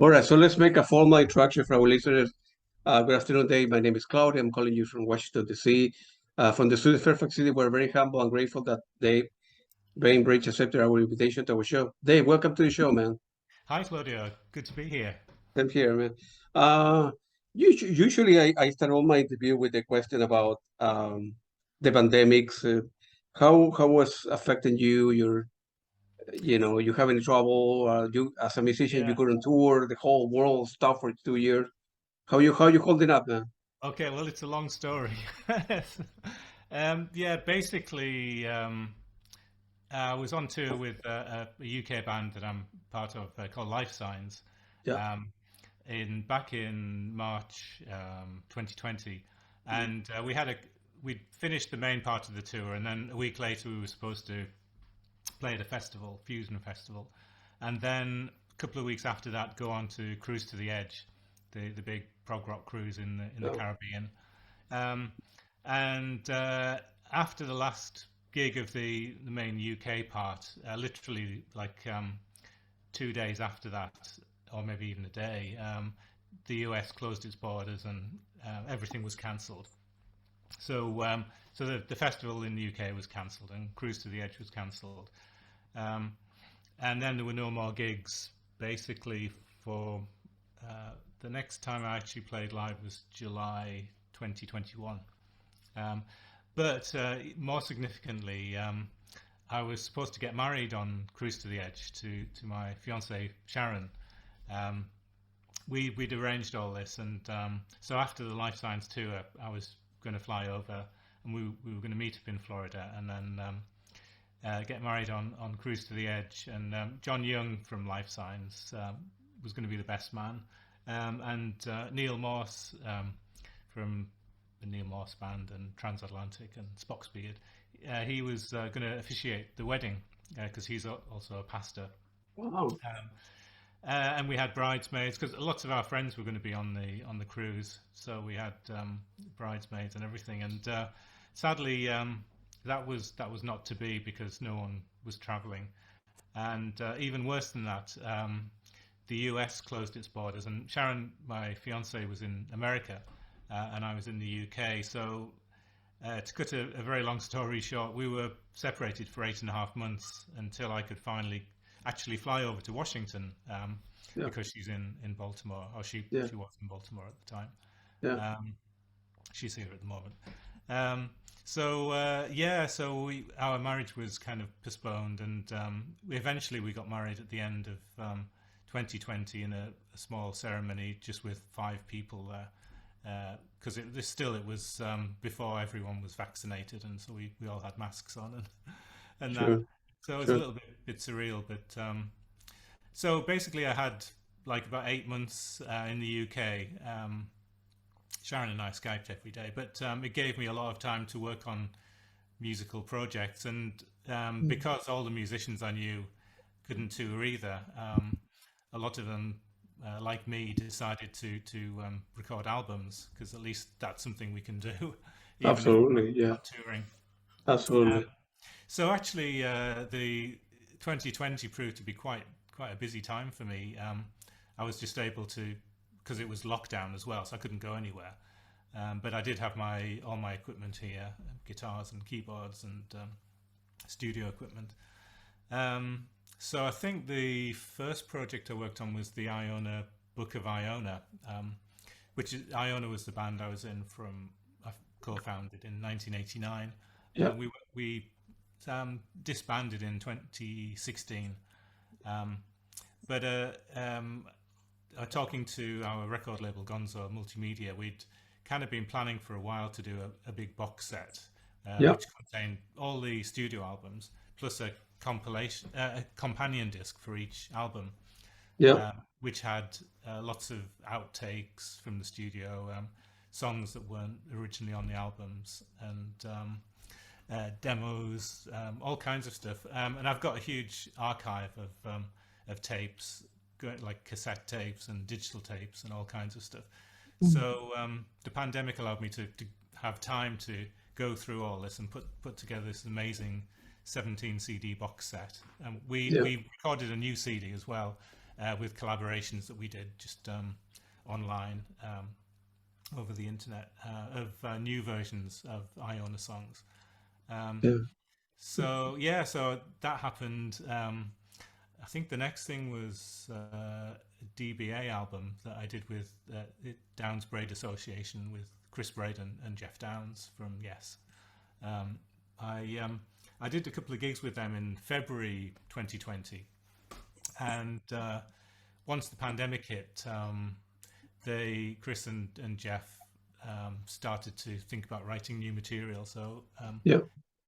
All right, so let's make a formal introduction for our listeners. Good afternoon, Dave. My name is Claudia. I'm calling you from Washington, D.C. From the student Fairfax City. We're very humble and grateful that Dave Bainbridge accepted our invitation to our show. Dave, welcome to the show, man. Hi, Claudia. Good to be here. I'm here, man. Uh, usually, I start all my interview with a question about the pandemics. How was affecting you? You have any trouble? You as a musician, you Yeah. couldn't tour. The whole world stopped for 2 years. How you holding up, man? Okay. Well, it's a long story. Yeah. Basically, I was on tour with a UK band that I'm part of called Lifesigns, Yeah. um, in back in March 2020, and we'd finished the main part of the tour, and then a week later we were supposed to play at a festival, Fusion Festival, and then a couple of weeks after that go on to Cruise to the Edge, the big prog rock cruise in the Yeah. Caribbean. Um, and After the last gig of the main UK part, literally like 2 days after that, or maybe even a day, the US closed its borders and everything was cancelled. So the festival in the UK was cancelled and Cruise to the Edge was cancelled. Um, and then there were no more gigs basically for the next time I actually played live was July 2021. Um, but More significantly, I was supposed to get married on Cruise to the Edge to my fiancée Sharon. Um, we'd arranged all this, and so after the Life Science tour, I was going to fly over, and we were going to meet up in Florida, and then get married on Cruise to the Edge. And John Young from Life Science was going to be the best man, and Neil Morse from the Neil Morse Band and Transatlantic and Spock's Beard. He was going to officiate the wedding because he's also a pastor. Wow. Um, and we had bridesmaids because lots of our friends were going to be on the cruise, so we had bridesmaids and everything. And sadly, that was not to be because no one was travelling. And even worse than that, the US closed its borders, and Sharon, my fiance, was in America, and I was in the UK. So to cut a very long story short, we were separated for 8.5 months until I could finally actually fly over to Washington Yeah. because she's in Baltimore, or Yeah. she was in Baltimore at the time. Yeah. Um, she's here at the moment. Our marriage was kind of postponed, and we got married at the end of 2020 in a small ceremony just with 5 people there. Because it was before everyone was vaccinated, and so we all had masks on and that. Sure. So it was a Sure. little bit surreal. But so basically, I had like about 8 months in the UK. Sharon and I Skyped every day, but it gave me a lot of time to work on musical projects. And because all the musicians I knew couldn't tour either, a lot of them, like me, decided to record albums because at least that's something we can do, even if Absolutely. we're Yeah. not touring. Um, Absolutely. so actually, the 2020 proved to be quite a busy time for me. I was just able to, because it was lockdown as well, so I couldn't go anywhere. But I did have all my equipment here, guitars and keyboards and studio equipment. So I think the first project I worked on was the Iona Book of Iona, which is Iona was the band I was in from I co-founded in 1989. Yeah. We disbanded in 2016, um, but talking to our record label Gonzo Multimedia, we'd kind of been planning for a while to do a big box set, Yeah. which contained all the studio albums plus a companion disc for each album, Yeah. which had lots of outtakes from the studio, songs that weren't originally on the albums, and demos, all kinds of stuff. And I've got a huge archive of tapes, like cassette tapes and digital tapes and all kinds of stuff. So the pandemic allowed me to have time to go through all this and put together this amazing 17 CD box set. And Yeah. we recorded a new CD as well, with collaborations that we did just online over the internet of new versions of Iona songs. So that happened. I think the next thing was a DBA album that I did with Downs Braid Association with Chris Braden and Jeff Downs from Yes. I did a couple of gigs with them in February 2020, and once the pandemic hit, Chris and Jeff started to think about writing new material. So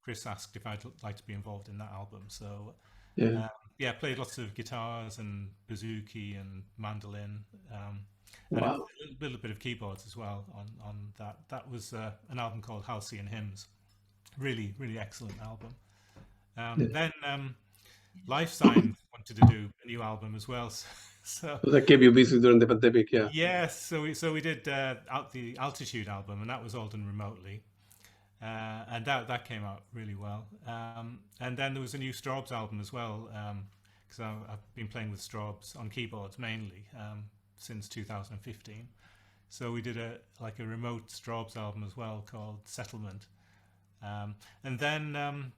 Chris asked if I'd like to be involved in that album. So played lots of guitars and bouzouki and mandolin, and a little bit of keyboards as well on that. That was an album called Halcyon Hymns. Really, really excellent album. Then Lifesigns wanted to do a new album as well. So that kept you busy during the pandemic, Yes, so we did the Altitude album, and that was all done remotely. And that came out really well. And then there was a new Strawbs album as well, because I've been playing with Strawbs on keyboards mainly since 2015. So we did a remote Strawbs album as well called Settlement. And then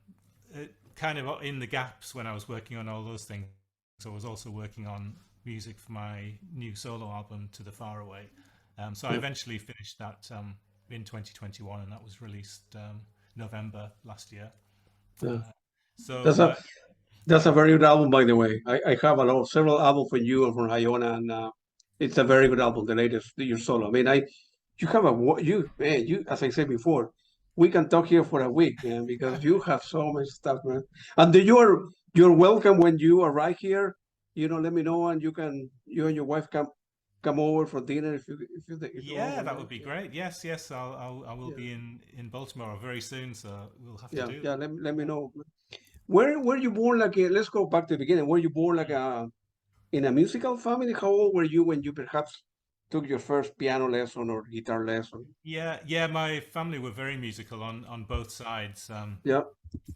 kind of in the gaps when I was working on all those things, I was also working on music for my new solo album, To the Far Away. So I eventually finished that in 2021, and that was released November last year. So that's a very good album, by the way. I have several albums from you and from Iona, and it's a very good album. The latest, your solo. I mean, you as I said before, we can talk here for a week, man, because you have so much stuff, man. And you're welcome when you arrive here. Let me know, and you and your wife come over for dinner if you that would be great. Yes, I will be in Baltimore very soon, so we'll have to do. Yeah, let me know. Where were you born? Let's go back to the beginning. Were you born in a musical family? How old were you when you perhaps took your first piano lesson or guitar lesson? Yeah. My family were very musical on both sides.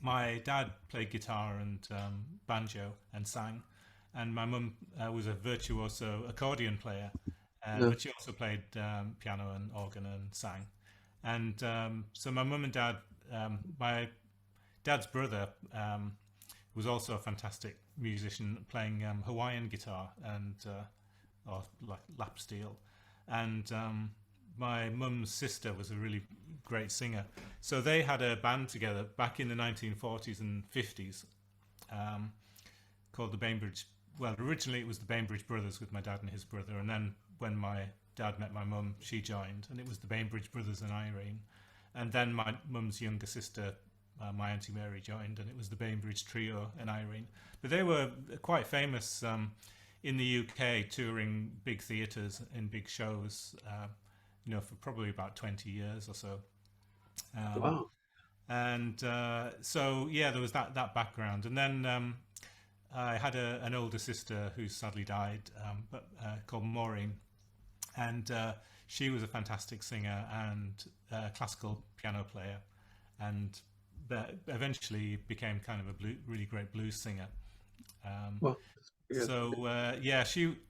My dad played guitar and banjo and sang, and my mum was a virtuoso accordion player, but she also played piano and organ and sang. And so my mum and dad, my dad's brother was also a fantastic musician, playing Hawaiian guitar and or like lap steel. And my mum's sister was a really great singer. So they had a band together back in the 1940s and 50s called the Bainbridge. Well, originally it was the Bainbridge Brothers with my dad and his brother. And then when my dad met my mum, she joined, and it was the Bainbridge Brothers and Irene. And then my mum's younger sister, my Auntie Mary, joined, and it was the Bainbridge Trio and Irene. But they were quite famous in the UK, touring big theatres in big shows, for probably about 20 years or so. Wow. And so, there was that background. And then I had an older sister who sadly died, but called Maureen. And she was a fantastic singer and classical piano player, and eventually became kind of a really great blues singer.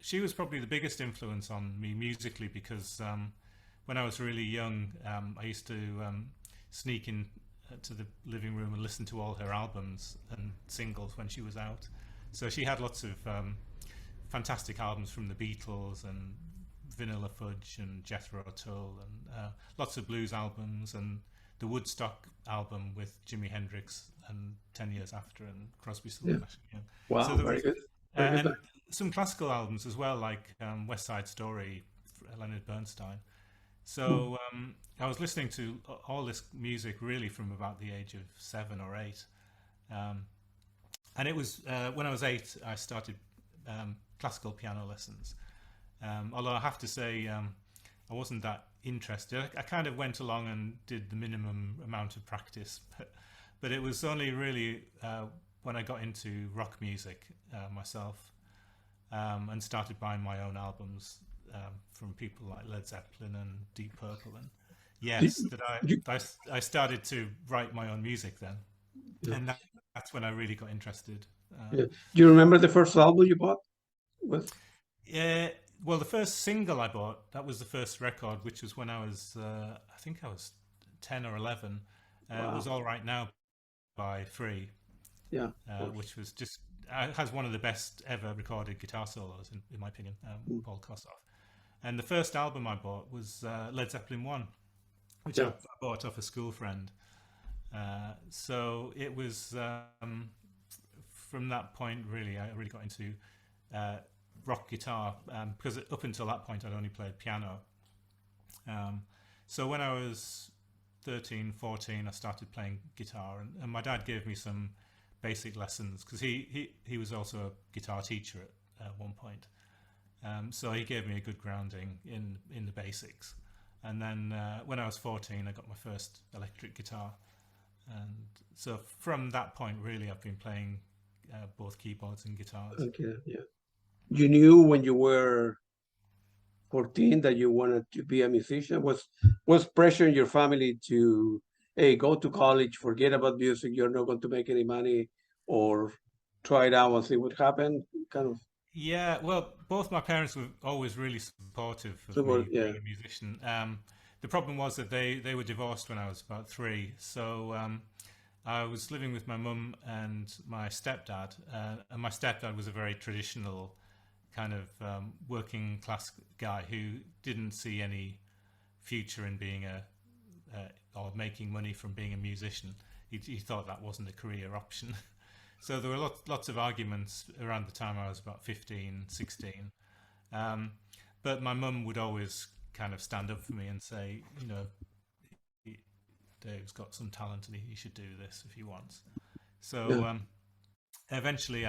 She was probably the biggest influence on me musically, because when I was really young, I used to sneak in to the living room and listen to all her albums and singles when she was out. So she had lots of fantastic albums from the Beatles and Vanilla Fudge and Jethro Tull, and lots of blues albums, and the Woodstock album with Jimi Hendrix and 10 Years After and Crosby, Stills, Nash and Young. Wow, so very good. And some classical albums as well, like West Side Story, Leonard Bernstein. So I was listening to all this music really from about the age of 7 or 8. And it was when I was 8, I started classical piano lessons. Although I have to say, I wasn't that interested. I kind of went along and did the minimum amount of practice, but it was only really when I got into rock music myself and started buying my own albums from people like Led Zeppelin and Deep Purple, and I started to write my own music then, and that's when I really got interested. Do you remember the first album you bought? Was Yeah, well, the first single I bought, that was the first record, which was when I was, I think I was 10 or 11, was wow. All Right Now by Free, Yeah, of course. which was just, has one of the best ever recorded guitar solos, in my opinion, Mm. Paul Kossoff. And the first album I bought was Led Zeppelin 1, which I Yeah. bought off a school friend. So it was from that point, really, I really got into uh, rock guitar because up until that point I'd only played piano. Um, so when I was 13, 14, I started playing guitar, and my dad gave me some basic lessons because he was also a guitar teacher at one point. So he gave me a good grounding in the basics. And then when I was 14, I got my first electric guitar. And so from that point, really, I've been playing both keyboards and guitars. Okay. Yeah. You knew when you were 14 that you wanted to be a musician? Was pressure in your family to, hey, go to college, forget about music, you're not going to make any money, or try it out and see what happened? Kind of Yeah, well, both my parents were always really supportive of support, me yeah. being a musician. The problem was that they were divorced when I was about three, so I was living with my mum and my stepdad, and my stepdad was a very traditional kind of working class guy who didn't see any future in being or making money from being a musician. He thought that wasn't a career option. So there were lots of arguments around the time I was about 15, 16. Um, but my mum would always kind of stand up for me and say, you know, Dave's got some talent and he should do this if he wants. So Yeah. eventually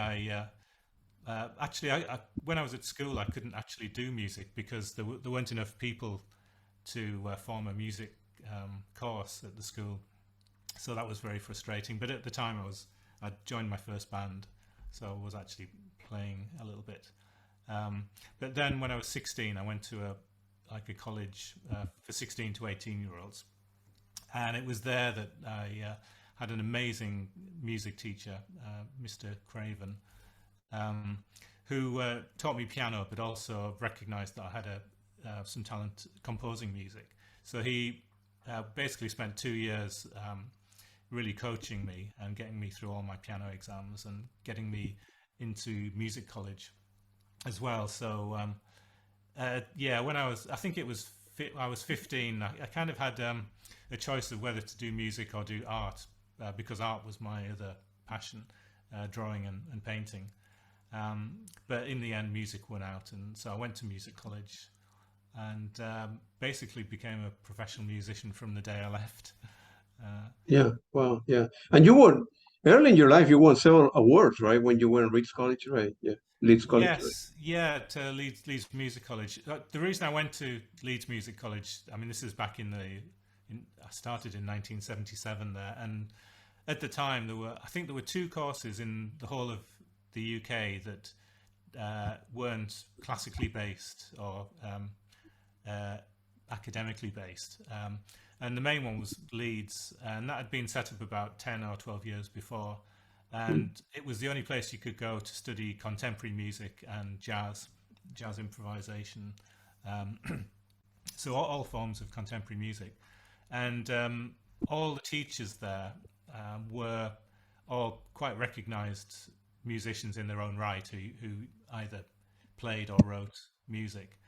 when I was at school, I couldn't actually do music because there weren't enough people to form a music course at the school. So that was very frustrating. But at the time, I joined my first band, so I was actually playing a little bit. But then when I was 16, I went to a college for 16 to 18-year-olds, and it was there that I had an amazing music teacher, Mr. Craven, who taught me piano, but also recognised that I had some talent composing music. So he basically spent 2 years really coaching me and getting me through all my piano exams and getting me into music college as well. So yeah, when I think I was 15. I kind of had a choice of whether to do music or do art because art was my other passion, drawing and painting. But in the end, music won out, and so I went to music college and basically became a professional musician from the day I left. Yeah. Wow. Yeah. And you won early in your life, you won several awards, right? When you were in Leeds College, right? Yeah. Leeds College, right? Yes, yeah, to Leeds Music College. The reason I went to Leeds Music College, I mean, this is back I started in 1977 there, and at the time I think there were two courses in the whole of the UK that weren't classically based or academically based. And the main one was Leeds, and that had been set up about 10 or 12 years before. And it was the only place you could go to study contemporary music and jazz improvisation. Um, so all forms of contemporary music. And all the teachers there were all quite recognised musicians in their own right who either played or wrote music.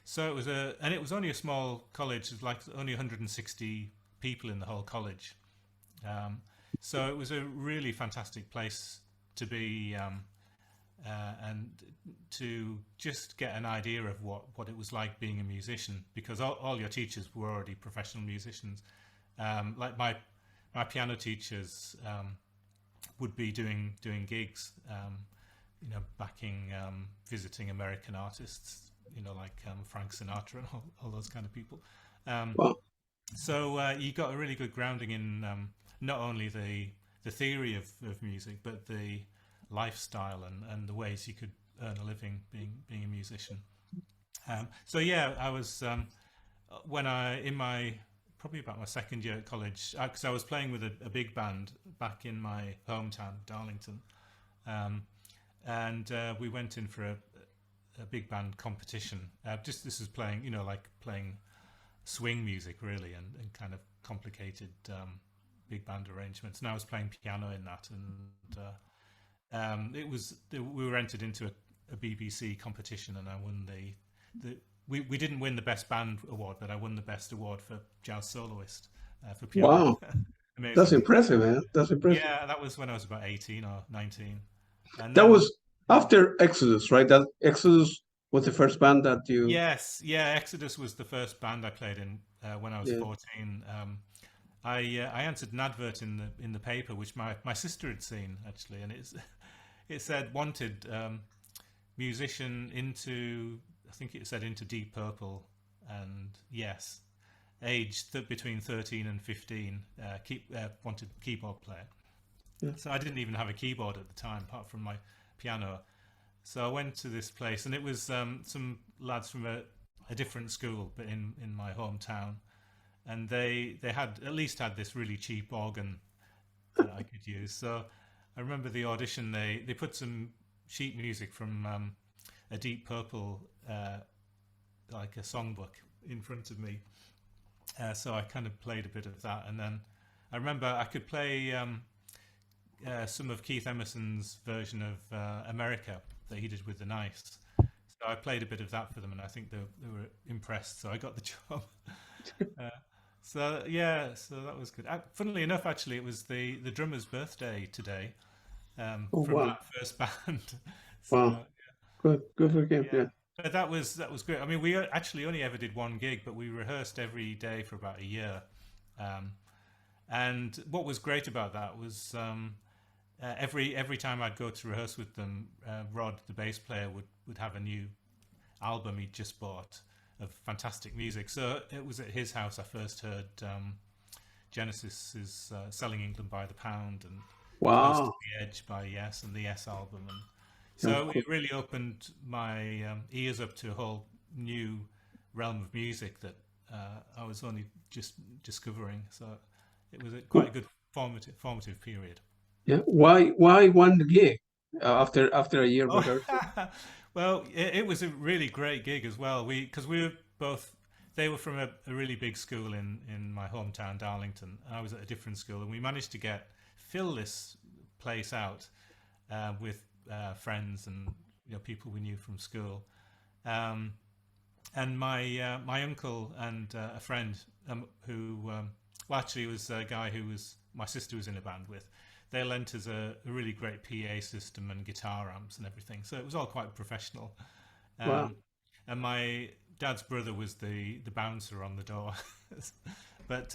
So it was only a small college. It was like only 160 people in the whole college. So it was a really fantastic place to be and to just get an idea of what it was like being a musician, because all your teachers were already professional musicians. Like my piano teachers would be doing gigs, backing, visiting American artists, like Frank Sinatra and all those kind of people. Wow. So you got a really good grounding in not only the theory of music, but the lifestyle and the ways you could earn a living being a musician. So yeah, I was probably about my second year at college, because I was playing with a big band back in my hometown, Darlington. and we went in for a big band competition. Just this was playing, like playing swing music really, and kind of complicated big band arrangements. And I was playing piano in that, and we were entered into a BBC competition, and I won we didn't win the best band award, but I won the best award for jazz soloist for piano. Wow, Amazing. that's impressive, man. That's impressive. Yeah, that was when I was about 18 or 19. And That then, was after Exodus, right? That Exodus was the first band that you. yes, yeah, Exodus was the first band I played in when I was Yeah. 14. I answered an advert in the paper, which my sister had seen actually, and it said wanted musician into, I think it said into Deep Purple, and yes, aged between 13 and 15, wanted keyboard player. Yeah. So I didn't even have a keyboard at the time, apart from my piano. So I went to this place, and it was some lads from a different school, but in my hometown, and they had at least had this really cheap organ that I could use. So I remember the audition. They put some sheet music from a Deep Purple, like a songbook, in front of me. So I kind of played a bit of that, and then I remember I could play some of Keith Emerson's version of America that he did with the Nice. So I played a bit of that for them, and I think they were impressed. So I got the job. So that was good. Funnily enough, actually, it was the drummer's birthday today from Wow. that first band. So, Wow. Good for him. Yeah. But that was great. I mean, we actually only ever did one gig, but we rehearsed every day for about a year. And what was great about that was every time I'd go to rehearse with them, Rod, the bass player, would have a new album he'd just bought of fantastic music. So it was at his house I first heard Genesis's "Selling England by the Pound" and "Close to Wow. the Edge" by Yes, and the Yes album. And so it really opened my ears up to a whole new realm of music that I was only just discovering. So it was quite a good formative period. Yeah. Why one gig after a year Oh, rehearsal? well, it was a really great gig as well. Because we were both, they were from a really big school in my hometown, Darlington. And I was at a different school, and we managed to fill this place out with friends and people we knew from school. And my uncle and a friend who, well, actually, it was a guy who my sister was in a band with. They lent us a really great PA system and guitar amps and everything. So it was all quite professional. Wow. And my dad's brother was the bouncer on the door. But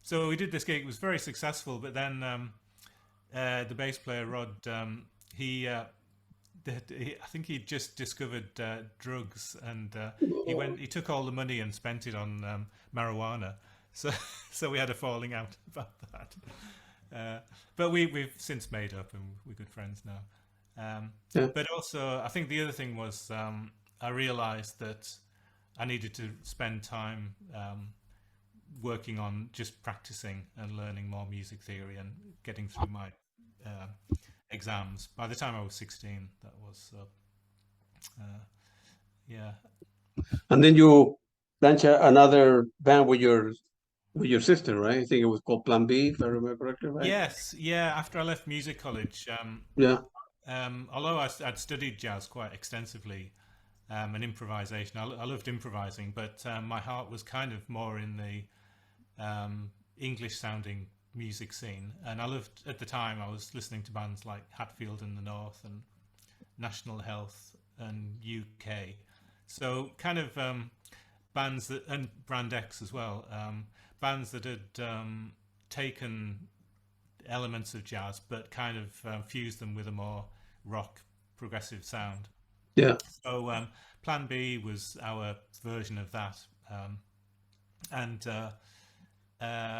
so we did this gig. It was very successful. But then the bass player, Rod, I think he'd just discovered drugs, and he took all the money and spent it on marijuana. So we had a falling out about that. But we've since made up, and we're good friends now. Yeah. But also, I think the other thing was I realised that I needed to spend time working on just practicing and learning more music theory and getting through my exams. By the time I was 16, that was yeah. And then you launch another band with your sister, right? I think it was called Plan B, if I remember correctly, right? Yes, yeah. After I left music college, Yeah. although I'd studied jazz quite extensively and improvisation, I loved improvising, but my heart was kind of more in the English-sounding music scene. And I loved, at the time, I was listening to bands like Hatfield and the North and National Health and UK. So kind of bands that, and Brand X as well, bands that had taken elements of jazz but kind of fused them with a more rock progressive sound. Yeah. So Plan B was our version of that.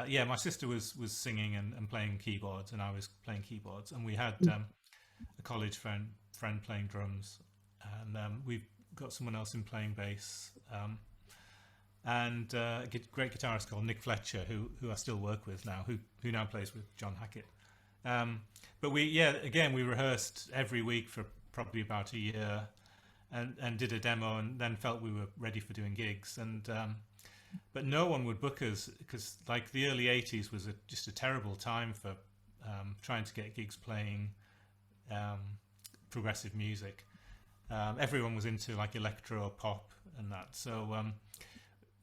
Yeah, my sister was singing and playing keyboards, and I was playing keyboards, and we had a college friend playing drums, and we've got someone else in playing bass, and a great guitarist called Nick Fletcher, who I still work with now, who now plays with John Hackett. But we rehearsed every week for probably about a year, and did a demo, and then felt we were ready for doing gigs. And but no one would book us because like the early '80s was just a terrible time for trying to get gigs playing progressive music. Everyone was into like electro pop and that. So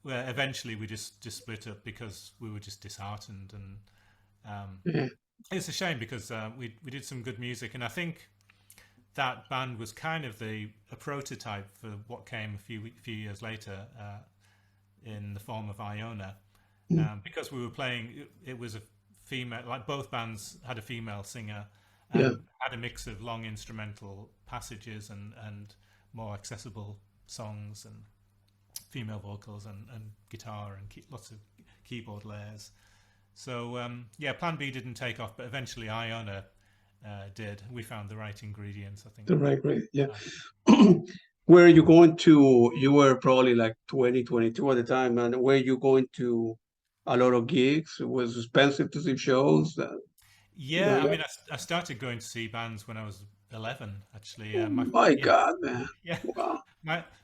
well, eventually we just split up because we were just disheartened, and Yeah. it's a shame because we did some good music, and I think that band was kind of a prototype for what came a few years later in the form of Iona, because we were playing. It was a female, like both bands had a female singer, Yeah. and had a mix of long instrumental passages and more accessible songs and female vocals and guitar and lots of keyboard layers. So yeah, Plan B didn't take off, but eventually Iona did. We found the right ingredients, I think. The right, great. Yeah. Where are you going to? You were probably like 20, 22 at the time, and were you going to a lot of gigs? It was expensive to see shows. Yeah, I mean, I started going to see bands when I was 11, actually. Oh my Yeah, God, man! yeah. Wow.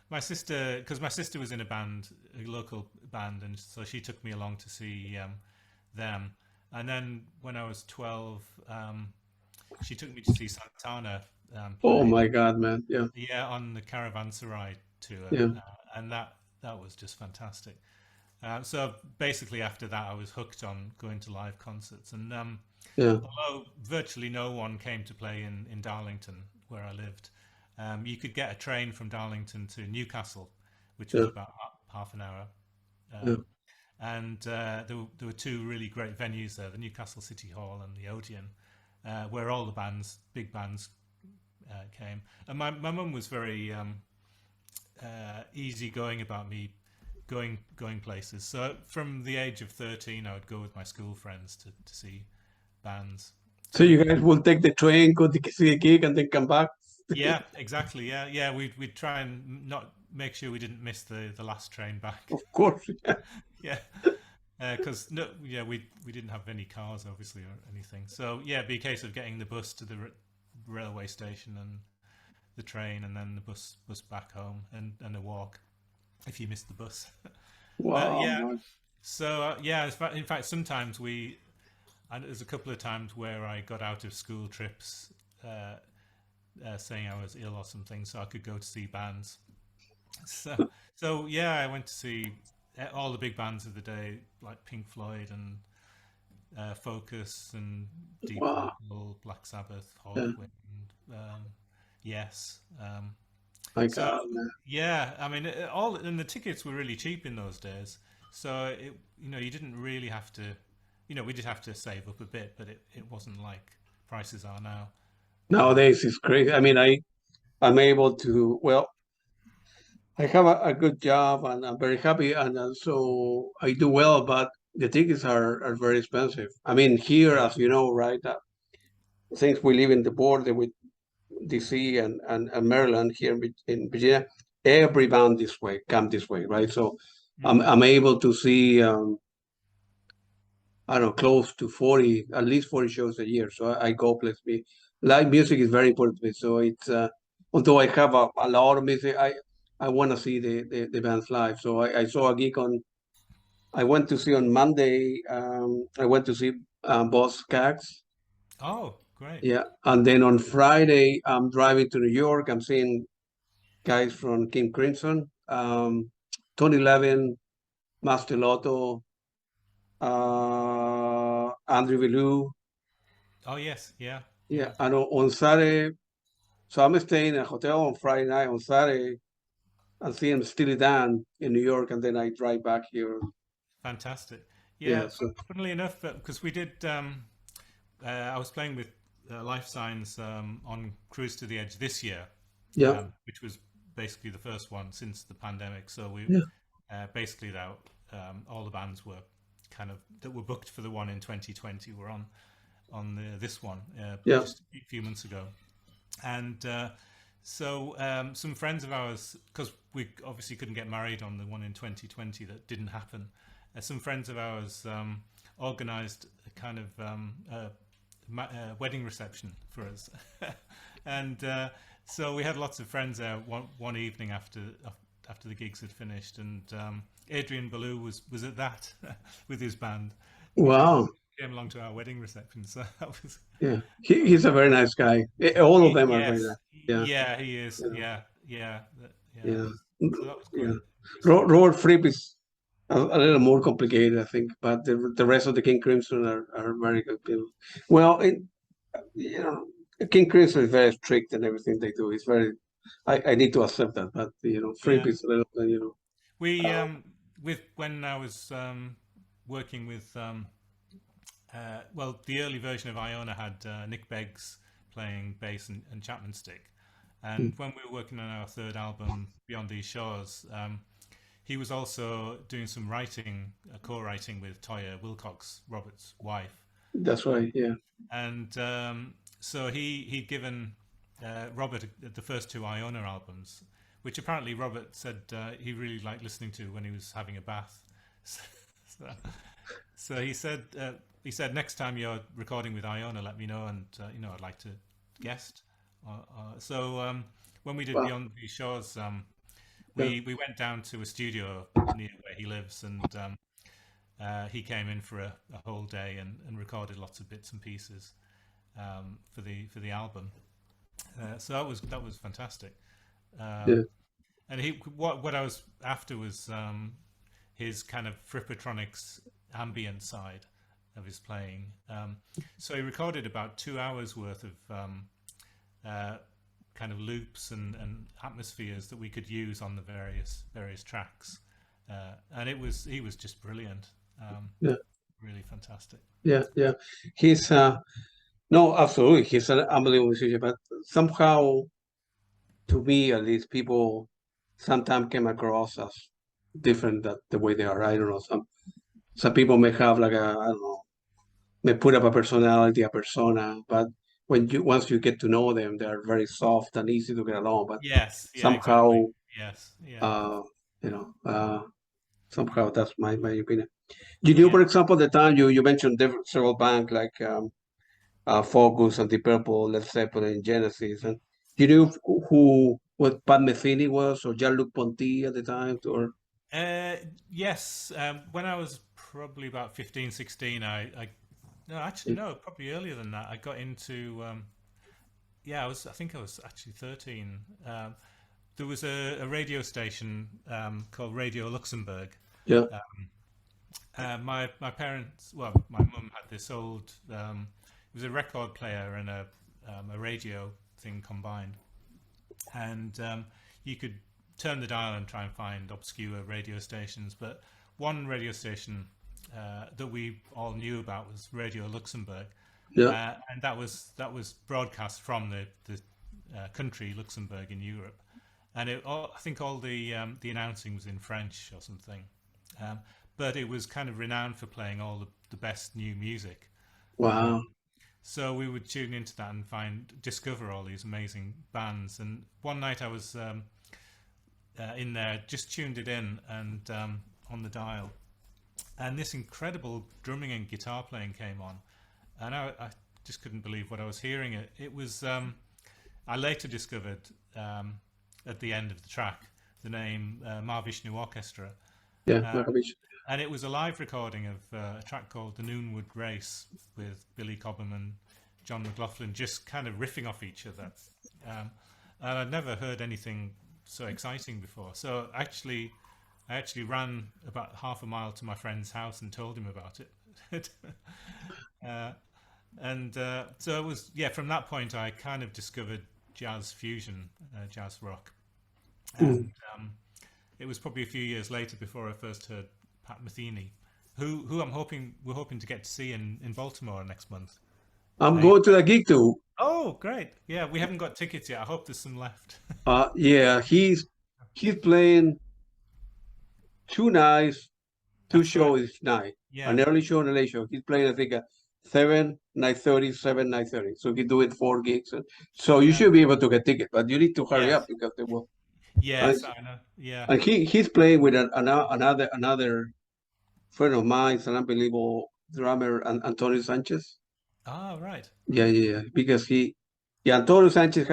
My sister, because my sister was in a band, a local band, and so she took me along to see them. And then when I was 12, she took me to see Santana Oh play. my God, man! Yeah, Yeah, on the Caravanserai tour, yeah, and that was just fantastic. So basically, after that, I was hooked on going to live concerts, and yeah. although virtually no one came to play in Darlington, where I lived, you could get a train from Darlington to Newcastle, which was Yeah, about half an hour. yeah. And there were two really great venues there, the Newcastle City Hall and the Odeon, where all the big bands came. And my mum was very easygoing about me going places. So from the age of 13, I would go with my school friends to see bands. So So you guys will take the train, go to see a gig, and then come back? yeah, exactly. Yeah. We'd try and not make sure we didn't miss the last train back. Of course. Yeah, because no, yeah, we didn't have any cars, obviously, or anything. So yeah, it'd be a case of getting the bus to the railway station and the train, and then the bus back home, and a walk if you missed the bus. But Wow, yeah, man. so yeah, in fact, sometimes and there's a couple of times where I got out of school trips saying I was ill or something, so I could go to see bands. So yeah, I went to see all the big bands of the day, like Pink Floyd and Focus and Deep Wow. Purple, Black Sabbath, Yeah. Hawkwind, Yes. My So God, man. yeah, I mean, all and the tickets were really cheap in those days. So you didn't really have to, we did have to save up a bit, but it wasn't like prices are now. Nowadays it's crazy. I mean, I'm able to, well, I have a good job and I'm very happy, and so I do well, but the tickets are very expensive. I mean, here, as you know, right, since we live in the border with DC and Maryland here in Virginia, every band this way come this way, right? So Mm. I'm able to see I don't know, close to 40, at least 40 shows a year. So I go places. Live music is very important to me. So it's although I have a lot of music, I want to see the bands live. So I saw a gig I went to see on Monday. I went to see Boss Cags. Oh, great. Yeah, and then on Friday I'm driving to New York. I'm seeing guys from King Crimson, Tony Levin, Master Lotto, Andrew Vilou. Oh, yes. Yeah. Yeah, Yeah. and on Saturday, so I'm staying in a hotel on Friday night. On Saturday, I'm seeing Steely Dan in New York, and then I drive back here. Fantastic. Yeah, Yeah. so Funnily enough, because we did, I was playing with Lifesigns on Cruise to the Edge this year, yeah, which was basically the first one since the pandemic. So we yeah, basically that all the bands were kind of that were booked for the one in 2020 were on this one yeah, just a few months ago, and so some friends of ours, because we obviously couldn't get married on the one in 2020 that didn't happen. Some friends of ours organised a kind of wedding reception for us, and So we had lots of friends there one evening after the gigs had finished, and Adrian Ballou was at that with his band. He Wow. came along to our wedding reception, so that was Yeah. He's a very nice guy. All of them are very yes, nice. Yeah. yeah, he is, Yeah. yeah, yeah. Yeah. So that was Yeah. quite interesting. Robert Fripp is a little more complicated, I think, but the rest of the King Crimson are very good people. Well, you know, King Crimson is very strict in everything they do. It's very, I need to accept that, but Fripp Yeah, is a little, we with when I was working with well, the early version of Iona had Nick Beggs playing bass and Chapman stick. And when we were working on our third album, Beyond These Shores, he was also doing some writing, co-writing with Toya Wilcox, Robert's wife. that's right. Yeah. And so he'd given Robert the first two Iona albums, which apparently Robert said he really liked listening to when he was having a bath. So he said next time you're recording with Iona, let me know, and I'd like to guest. So when we did Wow. Beyond These Shores, we went down to a studio near where he lives, and he came in for a whole day and recorded lots of bits and pieces for the album. So that was fantastic. Yeah. And what I was after was his kind of Frippatronics ambient side of his playing. So he recorded about 2 hours worth of kind of loops and atmospheres that we could use on the various tracks, and he was just brilliant. Yeah. Really fantastic. Yeah. Yeah. He's no, absolutely. He's an unbelievable musician, but somehow, to me at least, people sometimes came across as different that the way they are. I don't know. Some people may have like I don't know, may put up a personality, a persona, but once you get to know them, they are very soft and easy to get along. But Yes, yeah, somehow, exactly. Yes, yeah, you know, somehow that's my opinion. You knew, yeah. for example, the time you mentioned several bands like Focus and Deep Purple, Led Zeppelin, Genesis, and you knew what Pat Metheny was or Jean-Luc Ponty at the time, or Yes, when I was probably about 15, 16, no, actually no, probably earlier than that. I got into I think I was actually 13. There was a radio station called Radio Luxembourg. yeah, My parents, well, my mum had this old. It was a record player and a radio thing combined, and you could turn the dial and try and find obscure radio stations. But one radio station that we all knew about was Radio Luxembourg, yeah, and that was broadcast from the country Luxembourg in Europe, and I think all the announcing was in French or something, but it was kind of renowned for playing all the best new music. wow, So we would tune into that and discover all these amazing bands. And one night I was in there, just tuned it in and on the dial, and this incredible drumming and guitar playing came on, and I just couldn't believe what I was hearing. It was I later discovered at the end of the track the name Mahavishnu Orchestra, yeah, Mahavishnu. and it was a live recording of a track called The Noonwood Race with Billy Cobham and John McLaughlin just kind of riffing off each other, and I'd never heard anything so exciting before. So I actually ran about half a mile to my friend's house and told him about it. So it was, from that point I kind of discovered jazz fusion, jazz rock, and it was probably a few years later before I first heard Pat Metheny, who we're hoping to get to see in Baltimore next month. I'm going to the gig too. Oh, great! Yeah, we haven't got tickets yet. I hope there's some left. Yeah, he's playing 2 nights, two That's right. shows each night, Yeah, an early show and a late show. He's playing, I think, 7, 9:30, 7, 9:30. So he's doing 4 gigs. So you yeah, should be able to get tickets, but you need to hurry up yes, because they will. yes, I know. Yeah. And he's playing with another friend of mine, it's an unbelievable drummer, Antonio Sanchez. Ah, right. Yeah, yeah, yeah. Because Antonio Sanchez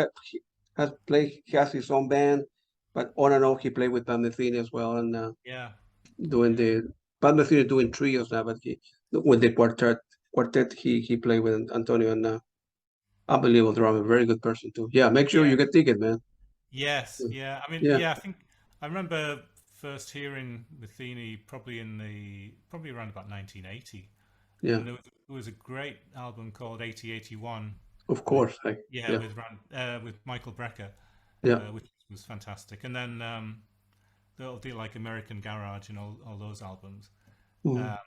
he has his own band, but on and off he played with Pat Metheny as well, and Yeah. doing Yeah. the Pat Metheny doing trios now, but he with the quartet he played with Antonio, and unbelievable drummer, very good person too. Yeah, make sure Yeah. you get ticket, man. Yes. Yeah. I mean, Yeah, yeah. I think I remember first hearing Matheny probably around about 1980, yeah, and there was a great album called 8081 of with course. I yeah yeah with Michael Brecker, yeah. which was fantastic. And then they'll do like American Garage and all those albums. Mm. Um,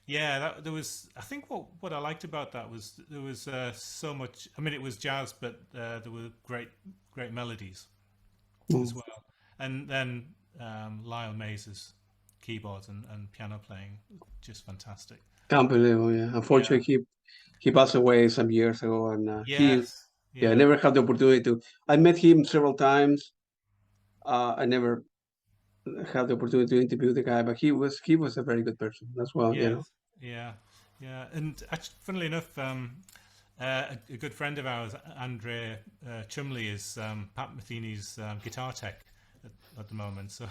yeah, there was. I think what I liked about that was there was so much. I mean, it was jazz, but there were great melodies as Mm. well. And then Lyle Mays's keyboards and piano playing, just fantastic. Unbelievable. Yeah, Yeah. unfortunately he passed away some years ago, and Yes. yeah, I Yeah. never had the opportunity to. I met him several times. I never had the opportunity to interview the guy, but he was a very good person as well. You know, Yes. Yeah. Yeah. And actually, funnily enough, a good friend of ours, Andre Chumley, is Pat Metheny's guitar tech at the moment. So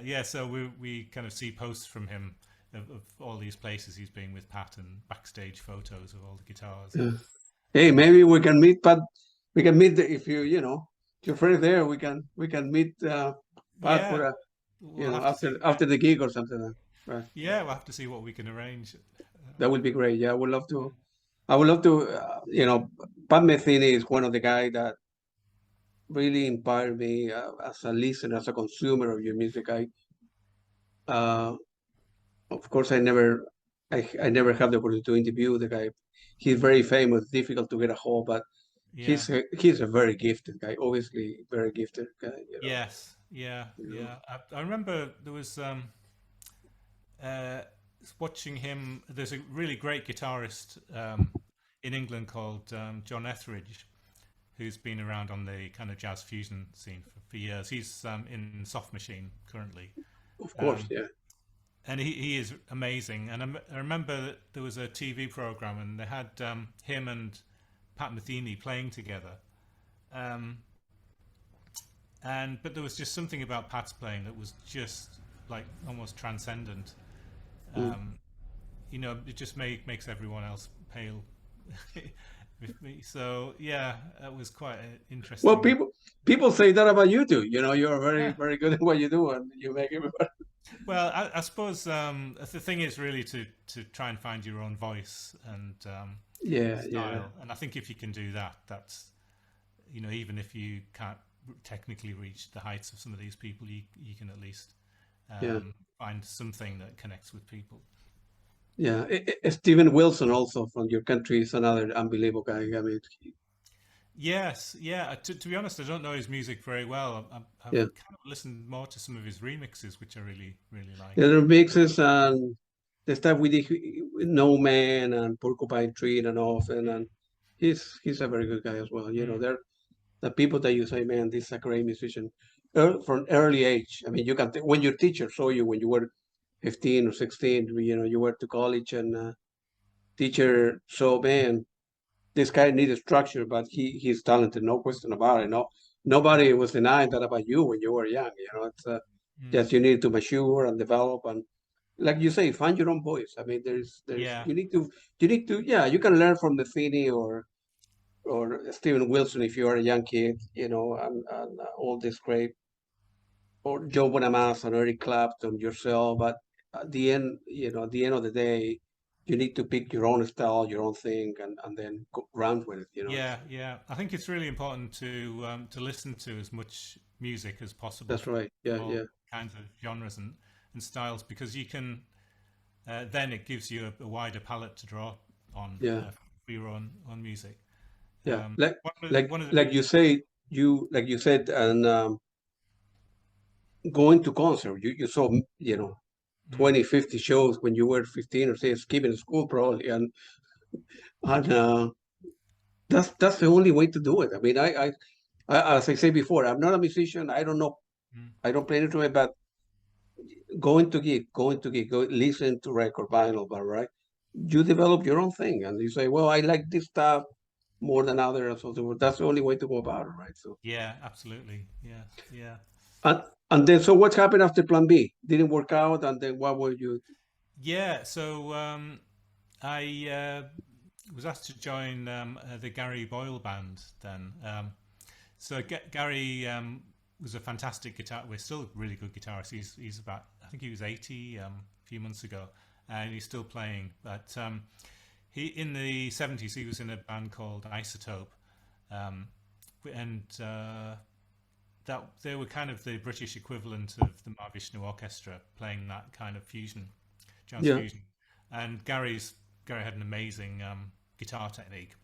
yeah, so we kind of see posts from him of all these places he's been with Pat and backstage photos of all the guitars. yeah. Hey, maybe we can meet, Pat. We can meet if if you're friend there. We can meet Pat Yeah, for a we'll have to see. after the gig or something. Right. Yeah, we'll have to see what we can arrange. That would be great. Yeah, I would love to. I would love to. Pat Metheny is one of the guys that really inspired me as a listener, as a consumer of your music. Uh, of course, I never had the opportunity to interview the guy. He's very famous, difficult to get a hold, but Yeah. he's a very gifted guy. Obviously, very gifted guy. Yes. Yeah. You know. Yeah. I remember there was uh, watching him. There's a really great guitarist in England called John Etheridge, who's been around on the kind of jazz fusion scene for years. He's in Soft Machine currently. Of course, Um, yeah. and he is amazing. And I remember that there was a TV program, and they had him and Pat Metheny playing together. Um, but there was just something about Pat's playing that was just like almost transcendent. Mm. Um, it just makes everyone else pale with me. So yeah, that was quite Well, interesting. people say that about you too. You're very good at what you do, and you make everybody. Well, I suppose the thing is really to try and find your own voice and Yeah, yeah, style. And I think if you can do that, that's even if you can't technically reach the heights of some of these people, you can at least yeah, find something that connects with people. yeah. Steven Wilson, also from your country, is another unbelievable guy. I mean, Yes, yeah. To be honest, I don't know his music very well. I've yeah, kind of listened more to some of his remixes, which I really like. the other mixes and the stuff we did with No Man and Porcupine Tree and often, and he's a very good guy as well. Mm, They're the people that you say, man, this is a great musician from early age. I mean, you can when your teacher saw you when you were 15 or 16, you went to college and teacher saw, man, this guy needed structure, but he's talented, no question about it. No, nobody was denying that about you when you were young. It's mm. just you need to mature and develop, and like you say, find your own voice. I mean, there's Yeah, you need to yeah, you can learn from the Finney or Steven Wilson if you are a young kid, and all this great, or Joe Bonamassa and Eric Clapton yourself. But at the end of the day, you need to pick your own style, your own thing, and then run with it. yeah. I think it's really important to listen to as much music as possible That's from right. Yeah, all yeah, kinds of genres and styles because you can then it gives you a wider palette to draw on yeah, for your own music. yeah. Like One of the like you say, like you said, and going to concert, you saw 20, 50 shows when you were 15 or say skipping school probably, and that's the only way to do it. I mean, as I say before, I'm not a musician. I don't know. mm, I don't play an instrument, but going to gig, go listen to record vinyl, but right, you develop your own thing, and you say, well, I like this stuff. more than others. So that's the only way to go about it, right? So Yeah, absolutely. Yeah, yeah. and and then so what happened after Plan B? Didn't work out, and then what were you? Yeah, so I was asked to join the Gary Boyle band then. So Gary was a fantastic guitar. We're still a really good guitarist. He's about, I think he was 80 a few months ago, and he's still playing. But he in the 70s he was in a band called Isotope, um, and that they were kind of the British equivalent of the Mahavishnu Orchestra, playing that kind of fusion, jazz Yeah. fusion. And Gary had an amazing guitar technique,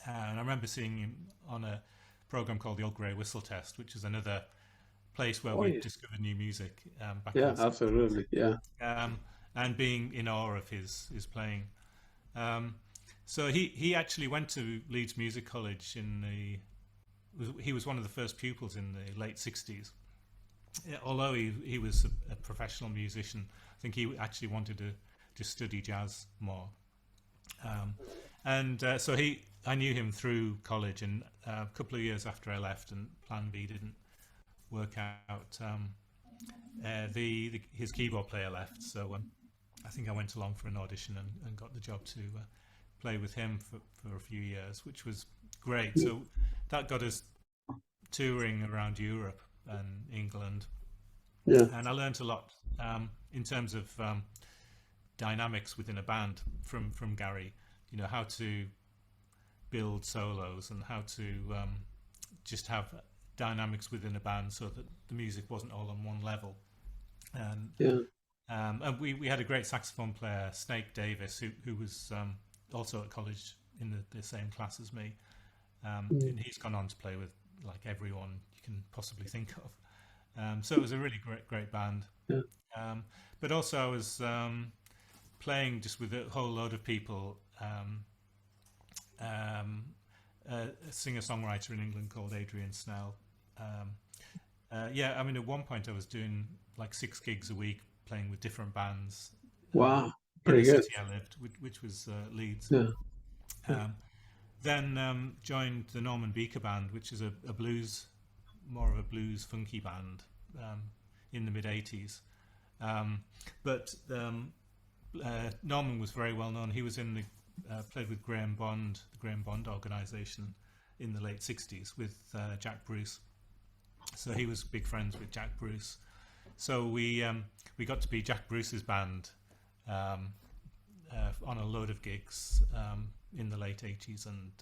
and I remember seeing him on a program called the Old Grey Whistle Test, which is another place where Oh we yeah. discovered new music back in Yeah. the 60s, Absolutely. Yeah. and being in awe of his playing. Um, so he actually went to Leeds Music College he was one of the first pupils in the late 60s. Yeah, although he was a professional musician, I think he actually wanted to study jazz more. Um, and so I knew him through college, and a couple of years after I left and Plan B didn't work out, his keyboard player left. So I think I went along for an audition and got the job to play with him for a few years, which was great. So that got us touring around Europe and England, Yeah. and I learned a lot in terms of dynamics within a band from Gary. You know, how to build solos and how to just have dynamics within a band so that the music wasn't all on one level. And Yeah. and we had a great saxophone player, Snake Davis, who was also at college in the same class as me. Mm. And he's gone on to play with like everyone you can possibly think of. So it was a really great band. Yeah. But also I was playing just with a whole load of people. A singer-songwriter in England called Adrian Snell. Yeah, I mean, at one point I was doing like 6 gigs a week playing with different bands Wow. in Pretty the good. city I lived, which was Leeds. Yeah. Yeah. Then joined the Norman Beaker Band, which is a blues, more of a blues funky band in the mid '80s. But Norman was very well known. He was in the played with Graham Bond, the Graham Bond organisation, in the late '60s with Jack Bruce. So he was big friends with Jack Bruce. So we got to be Jack Bruce's band on a load of gigs in the late '80s and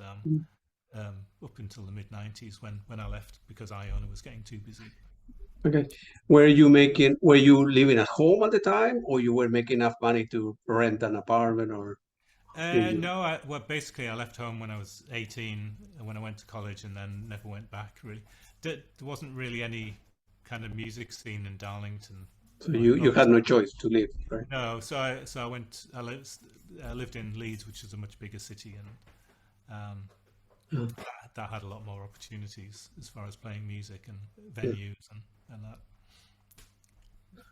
up until the mid '90s when I left because Iona was getting too busy. Okay. Were you living at home at the time, or you were making enough money to rent an apartment, or did you? No, well, basically, I left home when I was 18, when I went to college, and then never went back. Really, there wasn't really any kind of music scene in Darlington. So you had no choice to leave, right? No, so I went. I lived in Leeds, which is a much bigger city, and Yeah. that had a lot more opportunities as far as playing music and venues and that.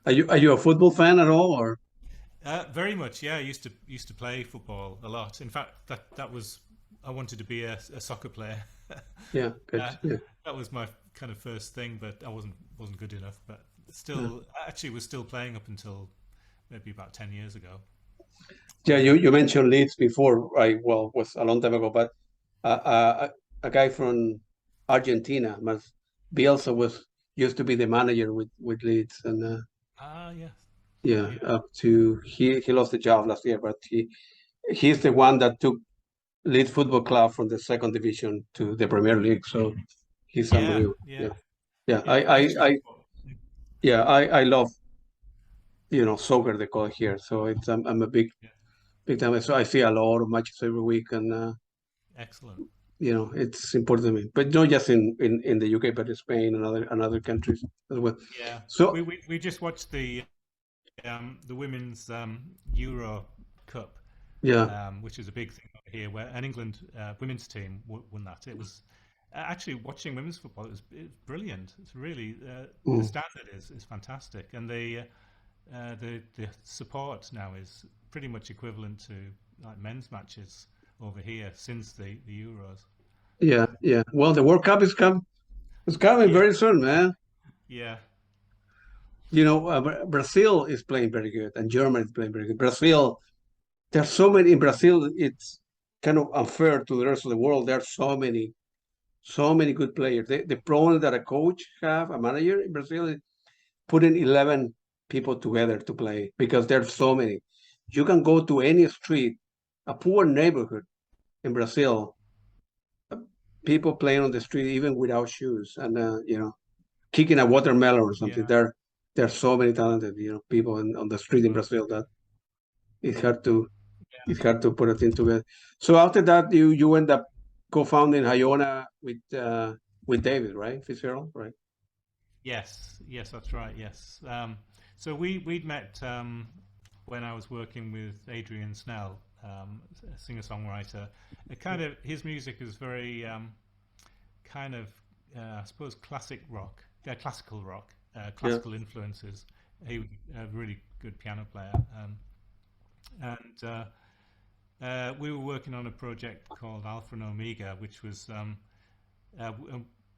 Are you a football fan at all, or? Very much, yeah. I used to play football a lot. In fact, that was I wanted to be a soccer player. Yeah, good. uh, Yeah. that was my kind of first thing, but I wasn't good enough. But still, I actually was still playing up until maybe about 10 years ago. Yeah, you mentioned Leeds before, right? Well, it was a long time ago, but a guy from Argentina, Bielsa was used to be the manager with Leeds, and Ah, yeah, yeah, yeah, up to he lost the job last year, but he's the one that took Leeds Football Club from the second division to the Premier League. So he's yeah, unbelievable. yeah, Yeah, yeah. yeah. History. I love soccer they call it here. So I'm a Yeah, big time. So I see a lot of matches every week, and excellent. it's important to me. But not just in the UK, but in Spain and other countries as well. Yeah, So we just watched the women's Euro Cup, yeah, which is a big thing over here, where an England women's team won that. It was actually watching women's football. It was brilliant. It's really the mm, standard is fantastic, and the support now is pretty much equivalent to like men's matches over here since the Euros. Yeah, yeah. Well, the World Cup is coming Yeah, very soon, man. yeah, You know, Brazil is playing very good, and Germany is playing very good. Brazil, there's so many in Brazil. It's kind of unfair to the rest of the world. There are so many good players. The problem that a coach have, a manager in Brazil, is putting 11 people together to play because there's so many. You can go to any street, a poor neighborhood in Brazil, people playing on the street even without shoes, and kicking a watermelon or something. yeah, There are so many talented people on the street in well, Brazil that it's hard to yeah, it's hard to put a thing together. So after that, you end up co-founding Iona with David, right? Fitzgerald, right? yes, yes, that's right. Yes. So we'd met when I was working with Adrian Snell, a singer-songwriter. It kind of his music is very kind of I suppose classical rock, Yeah, classical influences. He was a really good piano player, and we were working on a project called Alpha and Omega, which was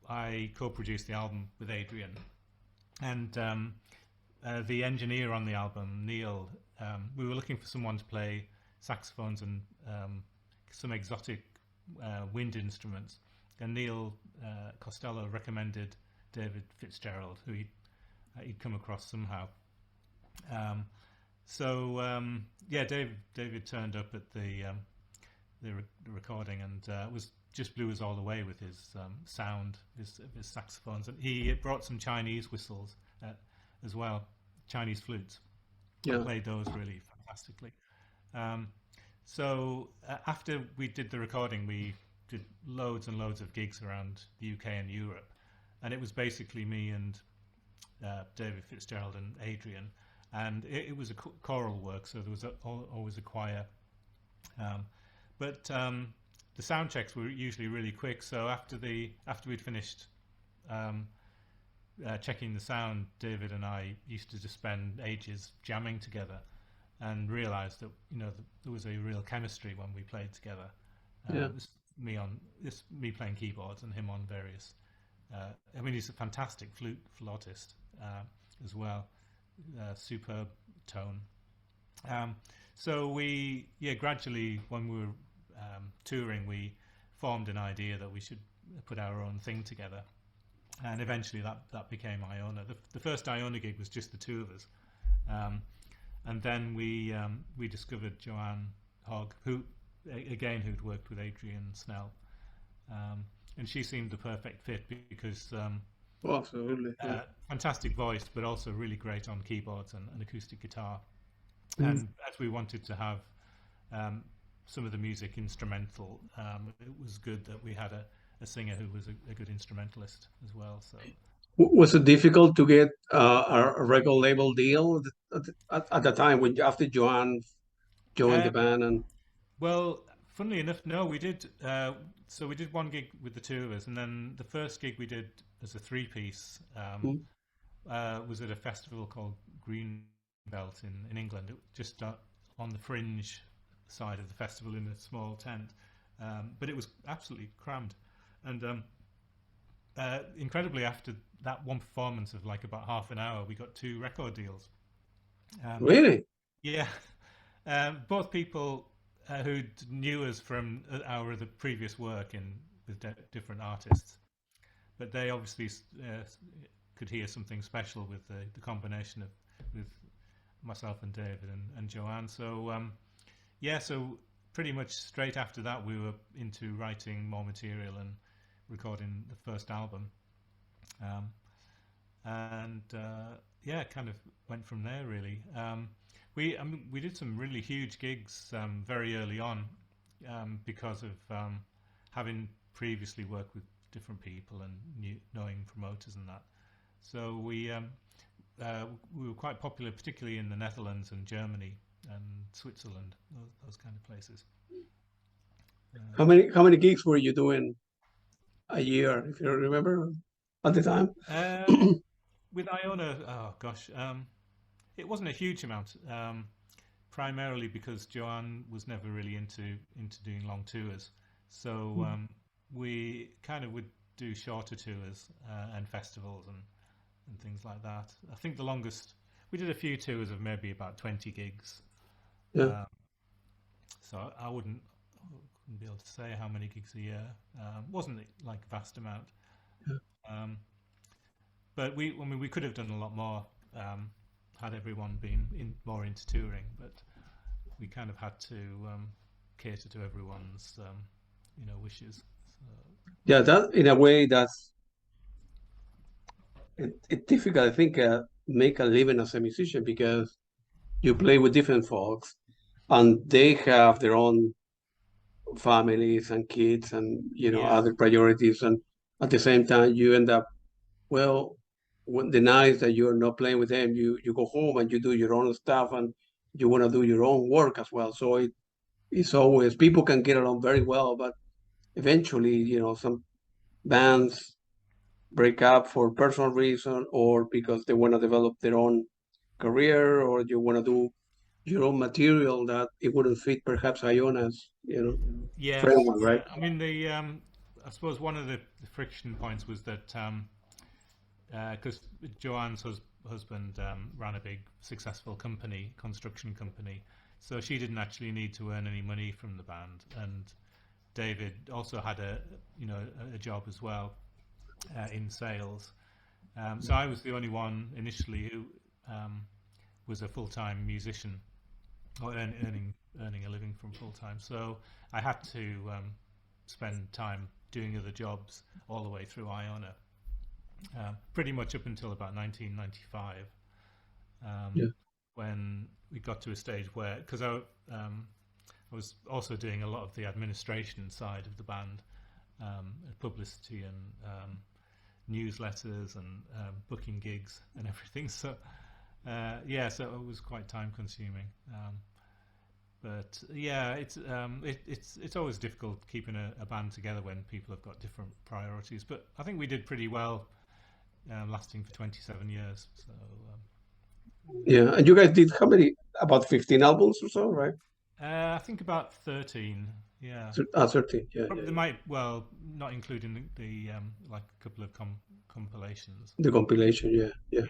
I co-produced the album with Adrian, and the engineer on the album, Neil. We were looking for someone to play saxophones and some exotic wind instruments, and Neil Costello recommended David Fitzgerald, who he'd come across somehow. Yeah, David turned up at the recording and was just blew us all away with his sound, his saxophones, and he brought some Chinese whistles as well, Chinese flutes, and yeah, played those really fantastically. Um, After we did the recording, we did loads and loads of gigs around the UK and Europe, and it was basically me and David Fitzgerald and Adrian, and it was a choral work, so there was always a choir. But the sound checks were usually really quick. So after we'd finished checking the sound, David and I used to just spend ages jamming together, and realised that there was a real chemistry when we played together. yeah. It was me playing keyboards and him on various. I mean, he's a fantastic flautist as well, superb tone. So gradually, when we were touring, we formed an idea that we should put our own thing together, and eventually that became Iona. The first Iona gig was just the two of us, and then we discovered Joanne Hogg, who'd worked with Adrian Snell, and she seemed the perfect fit because Oh, absolutely. Yeah. fantastic voice, but also really great on keyboards and acoustic guitar. Mm. And as we wanted to have some of the music instrumental, it was good that we had a singer who was a good instrumentalist as well. So Was it difficult to get a record label deal at the time when after Joanne joined the uh, band and well, funnily enough, no, we did. So we did one gig with the two of us, and then the first gig we did as a three-piece mm, was at a festival called Greenbelt in England. It just on the fringe side of the festival in a small tent, but it was absolutely crammed. And incredibly, after that one performance of like about half an hour, we got two record deals. Um, really? yeah, both people who knew us from our the previous work with different artists, but they obviously could hear something special with the combination with myself and David and Joanne. So so pretty much straight after that, we were into writing more material and recording the first album, and kind of went from there really. We did some really huge gigs very early on because of having previously worked with different people and knowing promoters and that. So we were quite popular, particularly in the Netherlands and Germany and Switzerland, those kind of places. How many gigs were you doing a year, if you remember, at the time? With Iona, oh gosh, it wasn't a huge amount. primarily because Joanne was never really into doing long tours, so we kind of would do shorter tours and festivals and things like that. I think the longest we did a few tours of maybe about 20 gigs. Yeah. So I wouldn't be able to say how many gigs a year. Wasn't like a vast amount. But we could have done a lot more had everyone been more into touring. But we kind of had to cater to everyone's wishes. So. Yeah, that in a way that's it's difficult. I think make a living as a musician because you play with different folks, and they have their own families and kids and other priorities, and at the same time you end up when the nights that you're not playing with them, you go home and you do your own stuff and you want to do your own work as well. So it's always people can get along very well, but eventually some bands break up for personal reason or because they want to develop their own career or you want to do your own material that it wouldn't fit perhaps Iona's Yes, framework, right? I mean I suppose one of the friction points was that because Joanne's husband ran a big successful construction company, so she didn't actually need to earn any money from the band, and David also had a job as well in sales. So I was the only one initially who was a full-time musician or earning a living from full-time. So I had to spend time doing other jobs all the way through Iona, pretty much up until about 1995, when we got to a stage where, because I was also doing a lot of the administration side of the band, publicity and newsletters and booking gigs and everything. So so it was quite time consuming. But yeah, it's always difficult keeping a band together when people have got different priorities. But I think we did pretty well, lasting for 27 years. So yeah, and you guys did how many? About 15 albums or so, right? I think about 13. Yeah, 13. Yeah, probably they might not including the like a couple of compilations. the compilation. Yeah.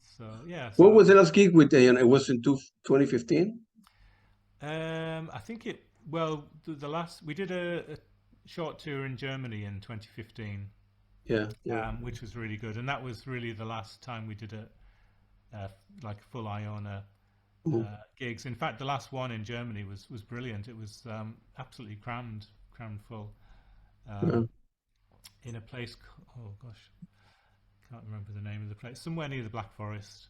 So yeah. What So was the last gig with Diana? It was in 2015. I think the last we did a short tour in Germany in 2015. Yeah. Which was really good, and that was really the last time we did like full Iona gigs. In fact, the last one in Germany was brilliant. It was absolutely crammed full in a place. Oh gosh, can't remember the name of the place. Somewhere near the Black Forest.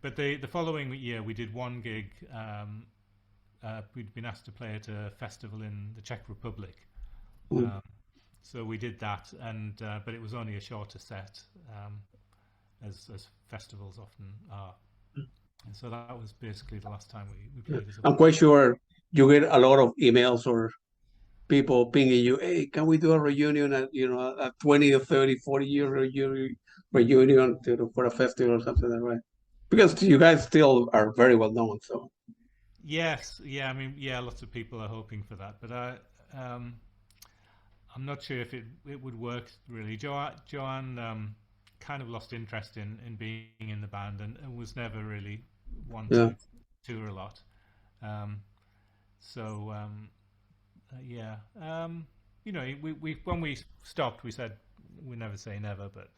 But the following year we did one gig. We'd been asked to play at a festival in the Czech Republic. So we did that, and but it was only a shorter set, as festivals often are. And so that was basically the last time we played. I'm quite sure you get a lot of emails or people pinging you, hey, can we do a reunion at a 20 or 30, 40-year reunion for a festival or something like that, right? Because you guys still are very well known, so. Yes, I mean, lots of people are hoping for that, but I'm not sure if it would work really. Joanne kind of lost interest in being in the band and was never really one to tour a lot. We when we stopped, we said we never say never, but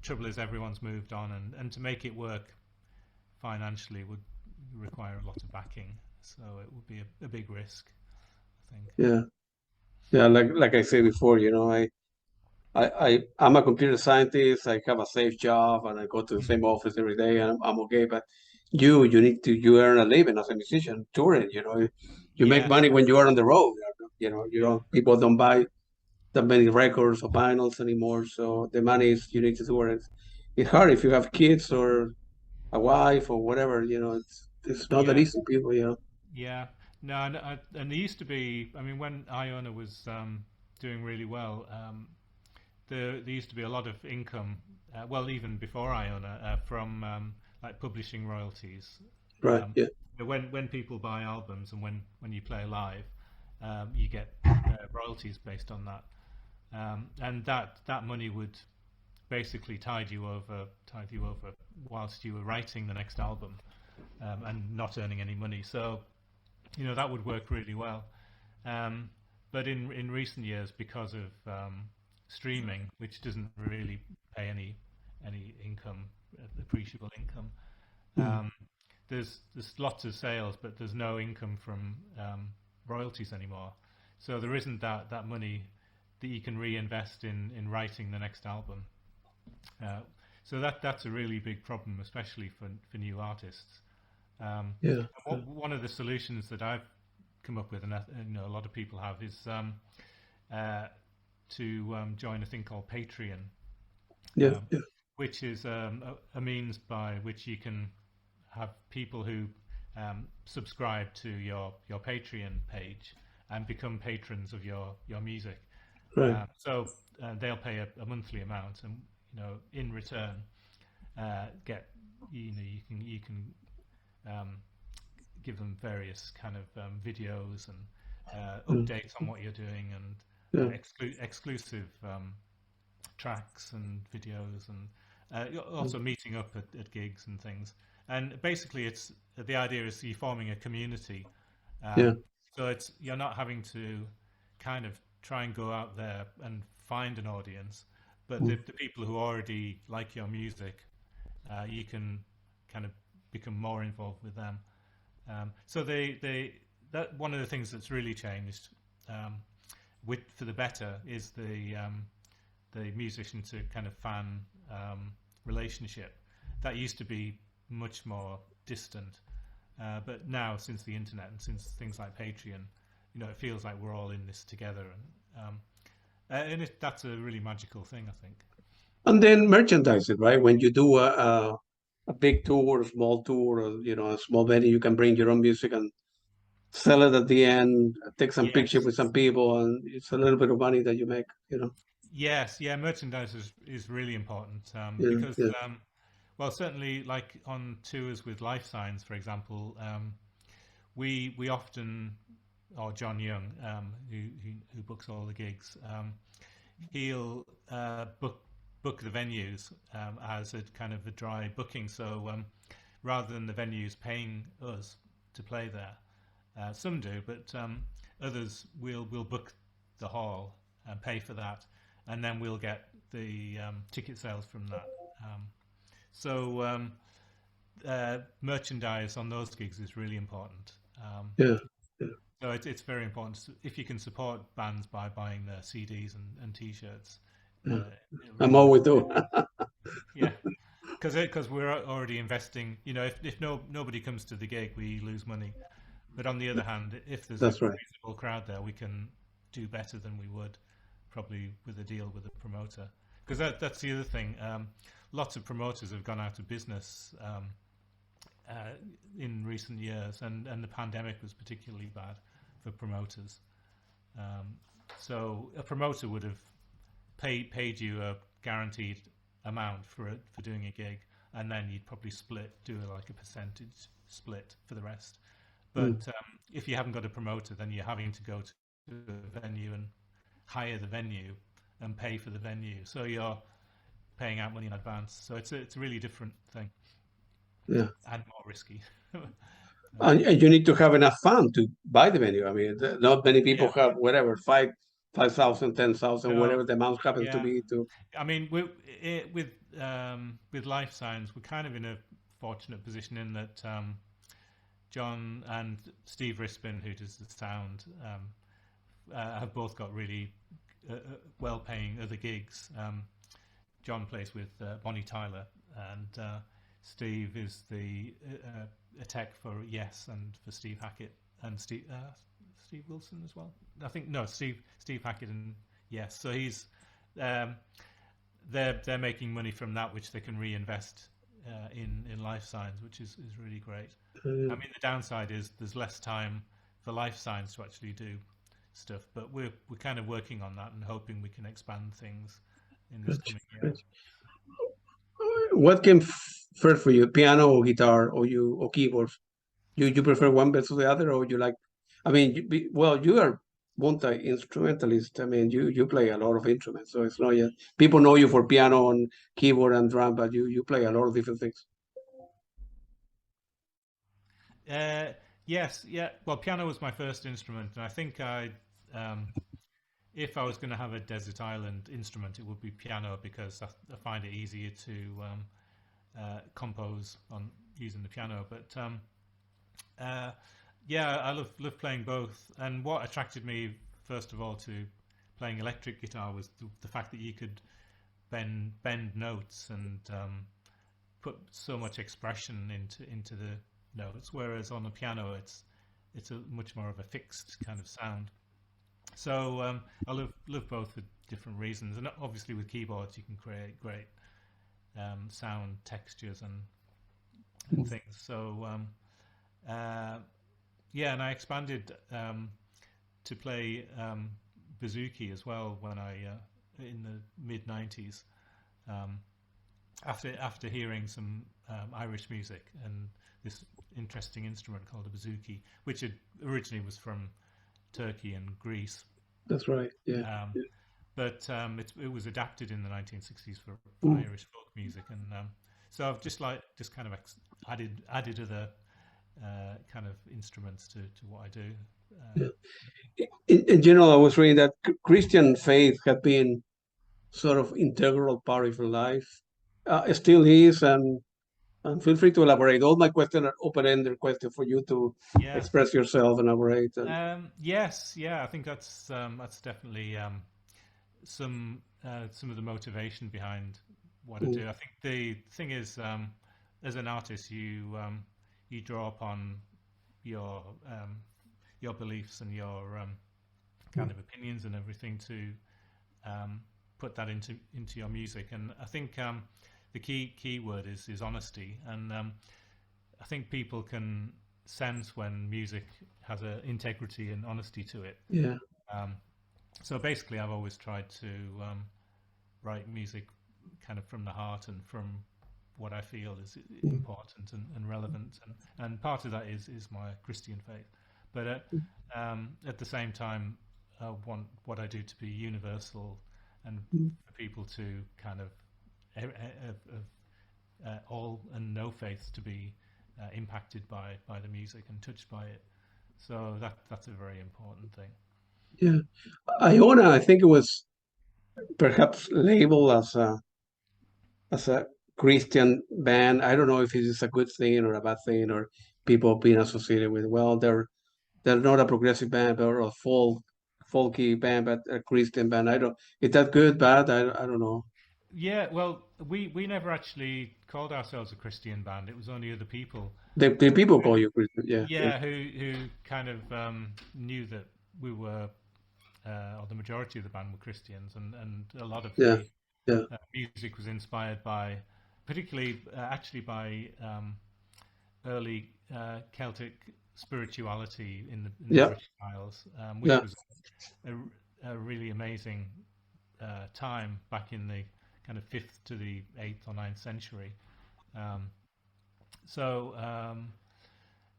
trouble is everyone's moved on, and to make it work financially would require a lot of backing, so it would be a big risk, I think. Yeah. Like I said before, I'm a computer scientist. I have a safe job, and I go to the same office every day, and I'm okay. But you earn a living as a musician touring. You make money when you are on the road. People don't buy that many records or vinyls anymore. So the money is you need to do it. It's hard if you have kids or a wife or whatever. It's not that easy, people. Yeah, no, and there used to be. I mean, when Iona was doing really well, there used to be a lot of income. Well, even before Iona, from like publishing royalties. Right. Yeah. When people buy albums and when you play live, you get royalties based on that, and that money would basically tide you over whilst you were writing the next album, and not earning any money. So that would work really well. But in recent years, because of streaming, which doesn't really pay any income, appreciable income, there's lots of sales, but there's no income from royalties anymore. So there isn't that money that you can reinvest in writing the next album. So that's a really big problem, especially for new artists. Yeah. One of the solutions that I've come up with, and a lot of people have, is to join a thing called Patreon, Yeah. which is a means by which you can have people who subscribe to your Patreon page and become patrons of your music. Right. So they'll pay a monthly amount, and in return get you can give them various kind of videos and updates on what you're doing, and exclusive tracks and videos, and also meeting up at gigs and things. And basically, the idea is you're forming a community. So you're not having to kind of try and go out there and find an audience, but the people who already like your music, you can kind of become more involved with them. So that one of the things that's really changed for the better is the musician to kind of fan relationship. That used to be much more distant, but now, since the internet and since things like Patreon, it feels like we're all in this together, and that's a really magical thing, I think. And then merchandising, right? When you do a big tour, a small tour, or a small venue, you can bring your own music and sell it at the end, take some pictures with some people, and it's a little bit of money that you make. Yes, merchandise is really important, because well, certainly like on tours with Lifesigns, for example, we often, or John Young, who books all the gigs, he'll book the venues as a kind of a dry booking. So rather than the venues paying us to play there, some do, but others will book the hall and pay for that, and then we'll get the ticket sales from that. So merchandise on those gigs is really important. So it's very important if you can support bands by buying their CDs and T-shirts. I'm always do. Because we're already investing. If nobody comes to the gig, we lose money. But on the other hand, if there's a reasonable crowd there, we can do better than we would probably with a deal with a promoter. Because that's the other thing. Lots of promoters have gone out of business in recent years, and the pandemic was particularly bad for promoters. So a promoter would have paid you a guaranteed amount for doing a gig, and then you'd probably do like a percentage split for the rest. But if you haven't got a promoter, then you're having to go to a venue and hire the venue and pay for the venue. So you're paying out money in advance. So it's a really different thing. And more risky. And you need to have enough fun to buy the venue. I mean, not many people have whatever 5,000, 10,000, whatever the amount happens to be. I mean, with Lifesigns, we're kind of in a fortunate position in that John and Steve Rispin, who does the sound, have both got really well-paying other gigs. John plays with Bonnie Tyler, and Steve is the a tech for Yes and for Steve Hackett and Steve Wilson as well. I think Steve Hackett and Yes. So he's they're making money from that, which they can reinvest in Lifesigns, which is really great. I mean, the downside is there's less time for Lifesigns to actually do stuff, but we're kind of working on that and hoping we can expand things in this coming year. What came first for you, piano or guitar or keyboards? You prefer one versus the other, or you like? I mean, you are multi-instrumentalist. I mean, you play a lot of instruments, so it's not just people know you for piano and keyboard and drum, but you play a lot of different things. Yes, yeah. Well, piano was my first instrument, and I think if I was going to have a desert island instrument, it would be piano because I find it easier to compose on using the piano. But yeah, I love playing both. And what attracted me first of all to playing electric guitar was the fact that you could bend notes and put so much expression into the notes, whereas on the piano it's a much more of a fixed kind of sound. So I love both for different reasons, and obviously with keyboards you can create great sound textures and things. So yeah, and I expanded to play bouzouki as well when I in the mid '90s. After hearing some Irish music and this interesting instrument called a bouzouki, which originally was from Turkey and Greece. That's right. Yeah. But it was adapted in the 1960s for Irish folk music, and so I've just kind of added other kind of instruments to what I do. In general, I was reading that Christian faith had been sort of integral part of your life. It still is, and feel free to elaborate. All my questions are open-ended question for you to express yourself and elaborate. Yes, yeah, I think that's definitely some of the motivation behind what I do. I think the thing is, as an artist, you draw upon your beliefs and your kind of opinions and everything to put that into your music. And I think the key word is honesty, and I think people can sense when music has an integrity and honesty to it. Yeah. So basically, I've always tried to write music kind of from the heart and from what I feel is important and relevant, and part of that is my Christian faith. But at the same time, I want what I do to be universal and for people to kind of all and no faiths to be impacted by the music and touched by it. So that's a very important thing. Yeah, Iona, I think it was perhaps labeled as a Christian band. I don't know if it is a good thing or a bad thing, or people being associated with. Well, they're not a progressive band or a folky band, but a Christian band. I don't. Is that good, bad? I don't know. Yeah, well, we never actually called ourselves a Christian band. It was only other people. The people call you Christian, yeah. Yeah, who kind of knew that we were, or the majority of the band were Christians, and a lot of the music was inspired by, particularly actually by early Celtic spirituality in the British Isles, which was a really amazing time back in the kind of 5th to the 8th or 9th century.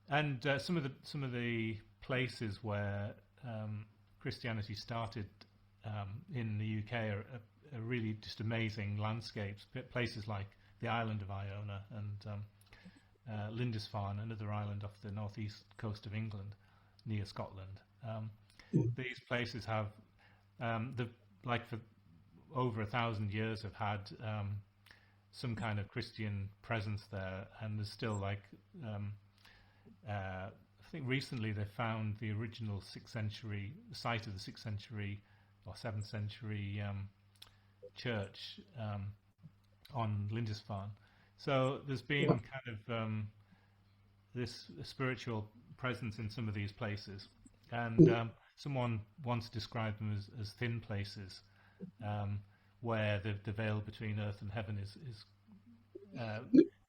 And some of the places where Christianity started in the UK are really just amazing landscapes. Places like the island of Iona and Lindisfarne, another island off the northeast coast of England, near Scotland. These places have for over 1,000 years have had some kind of Christian presence there, and there's still I think recently they found the original 6th century site of the 6th century or 7th century church on Lindisfarne. So there's been kind of this spiritual presence in some of these places, and someone once described them as thin places, where the veil between earth and heaven is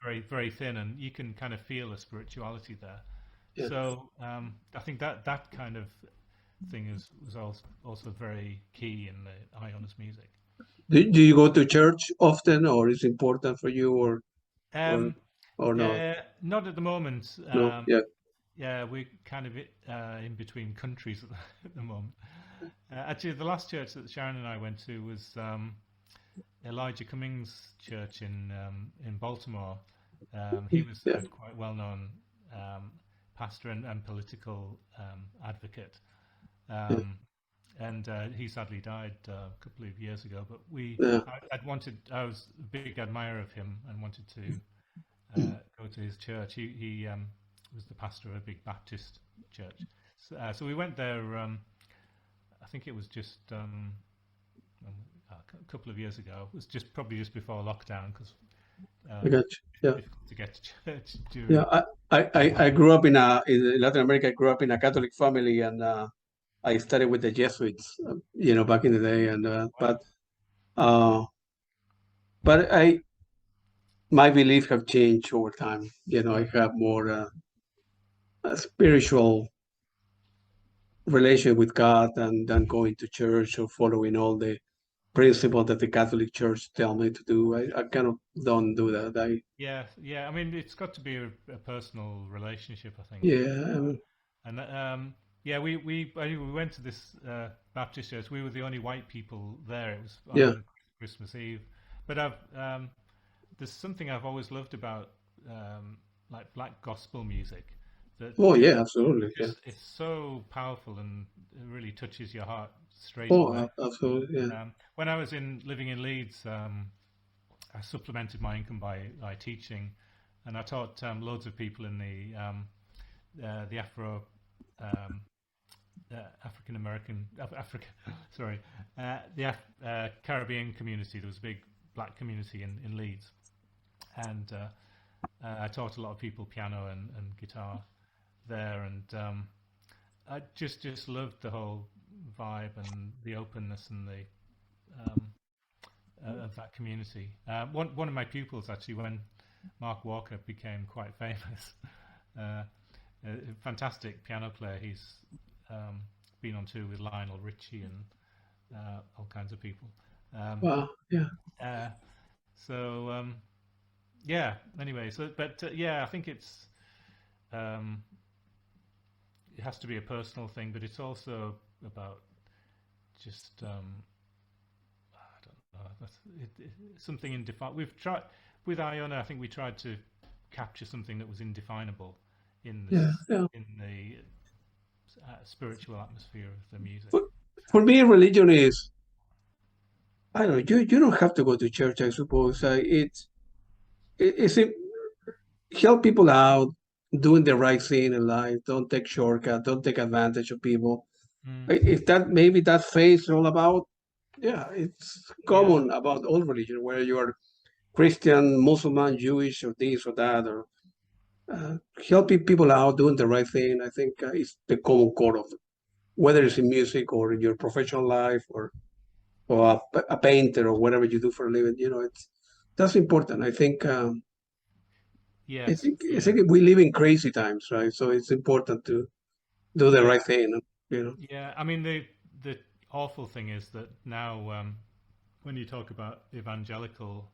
very, very thin, and you can kind of feel a spirituality there. Yeah. So I think that kind of thing was also very key in the Iona's music. Do you go to church often, or is it important for you, or or not? Not at the moment. No, yeah, Yeah, we're kind of in between countries at the moment. Actually, the last church that Sharon and I went to was Elijah Cummings' church in Baltimore. He was yeah, a quite well-known pastor and political advocate, yeah, um, and he sadly died a couple of years ago. But yeah. I was a big admirer of him and wanted to go to his church. He was the pastor of a big Baptist church, so we went there. I think it was just a couple of years ago. It was probably just before lockdown because I got you. Yeah, difficult to get to church yeah. during. I grew up in Latin America. I grew up in a Catholic family, and I studied with the Jesuits, back in the day. And Wow. uh, but my beliefs have changed over time. I have more a spiritual relation with God than going to church or following all the principles that the Catholic Church tell me to do. I kind of don't do that. Yeah, yeah. I mean, it's got to be a personal relationship, I think. Yeah, And yeah, we went to this Baptist church. We were the only white people there. It was yeah. on Christmas Eve. But there's something I've always loved about like black gospel music that Oh, yeah, absolutely. Yeah. it's so powerful and it really touches your heart straight Oh, away. absolutely. Yeah. When I was living in Leeds, I supplemented my income by teaching, and I taught loads of people in the um, African American Africa, sorry, Caribbean community. There was a big black community in Leeds, and I taught a lot of people piano and guitar there, and I just loved the whole vibe and the openness and the of that community. One of my pupils actually, when Mark Walker became quite famous, a fantastic piano player. He's been on tour with Lionel Richie and all kinds of people. Wow. Yeah. Uh, so yeah. Anyway, but yeah, I think um, it has to be a personal thing, but it's also about just I don't know. Something indefinable. We've tried with Iona. I think we tried to capture something that was indefinable in Yeah. this Yeah. in the spiritual atmosphere of the music. For me, religion is, I don't know, you don't have to go to church, I suppose. It's help people out, doing the right thing in life. Don't take shortcut. Don't take advantage of people. Mm, If that maybe that faith is all about, yeah, it's yeah, common about all religion, whether you are Christian, Muslim, Jewish, or this or that, or uh, helping people out, doing the right thing. I think is the common core of it, whether yeah, it's in music or in your professional life or a painter or whatever you do for a living. It's that's important. yes, I yeah, think we live in crazy times, right? So it's important to do the yeah, right thing. You know. yeah. I mean, the awful thing is that now when you talk about evangelical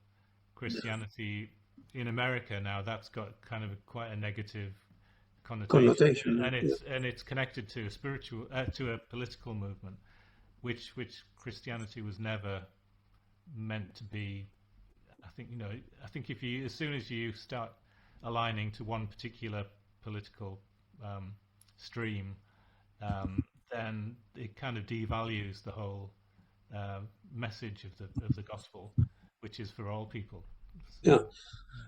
Christianity in America now, that's got kind of quite a negative connotation, Connotation. and Yeah. it's connected to a spiritual to a political movement, which Christianity was never meant to be. I think I think if you as soon as you start aligning to one particular political um, stream, then it kind of devalues the whole message of the gospel, which is for all people. So, Yeah.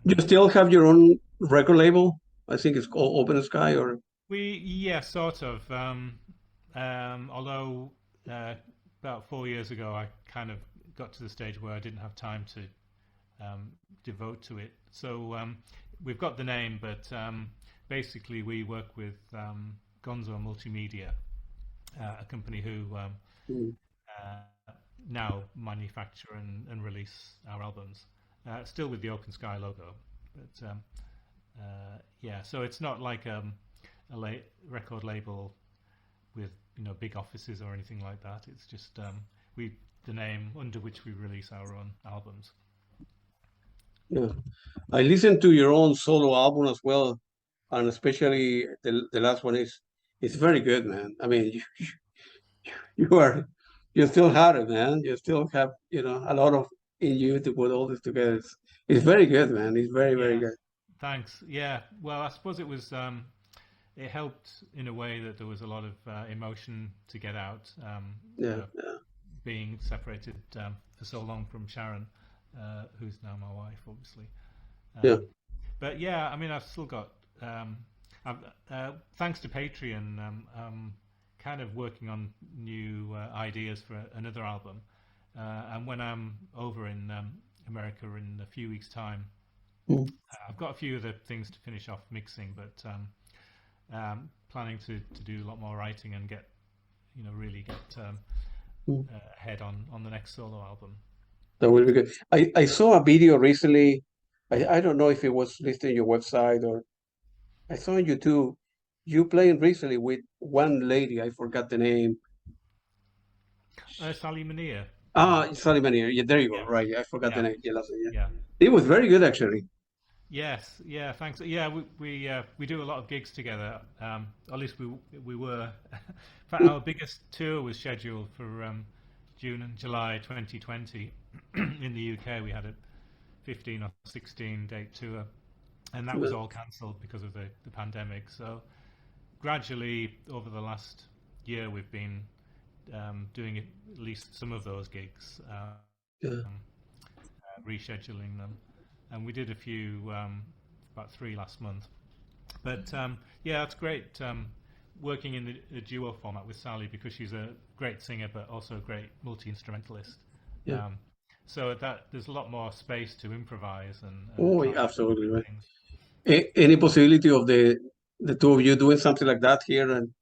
You still have your own record label? I think it's called Open Sky or yeah, sort of. Although about 4 years ago, I kind of got to the stage where I didn't have time to devote to it. So we've got the name, but basically we work with Gonzo Multimedia, a company who mm, now manufacture and release our albums, still with the Open Sky logo. But yeah, so it's not like a record label with big offices or anything like that. It's just the name under which we release our own albums. yeah. I listened to your own solo album as well, and especially the last one is it's very good, man. I mean, you are you still have it, man. You still have a lot of in you to put all this together. It's very good, man. It's very very Yeah, good. thanks. Yeah, well, I suppose it was. It helped in a way that there was a lot of emotion to get out. You Yeah, know, being separated for so long from Sharon, who's now my wife, obviously. yeah, Um, but yeah, I mean, I've still got. Um, Thanks to Patreon, I'm kind of working on new ideas for another album. And when I'm over in America in a few weeks' time, mm, I've got a few other things to finish off mixing, but planning to do a lot more writing and get, really get mm. ahead on the next solo album. That will be good. I saw a video recently. I don't know if it was listed on your website or I saw on YouTube. You playing recently with one lady. I forgot the name. Sally Mania, you mean? Ah, Solomon. Yeah, there you go. Yeah, Right. I forgot the yeah, name. Yeah, yeah. yeah. It was very good actually. Yes, yeah, thanks. Yeah, we do a lot of gigs together. At least we were. In fact, our biggest tour was scheduled for June and July 2020 in the UK. We had a 15 or 16 date tour, and that was all cancelled because of the pandemic. So gradually, over the last year, we've been doing at least some of those gigs, Yeah. rescheduling them, and we did a few, about 3 last month. But yeah, it's great working in the duo format with Sally because she's a great singer but also a great multi-instrumentalist. Yeah. Um, so that there's a lot more space to improvise and Oh, try yeah, absolutely right. things. Any possibility of the two of you doing something like that here, and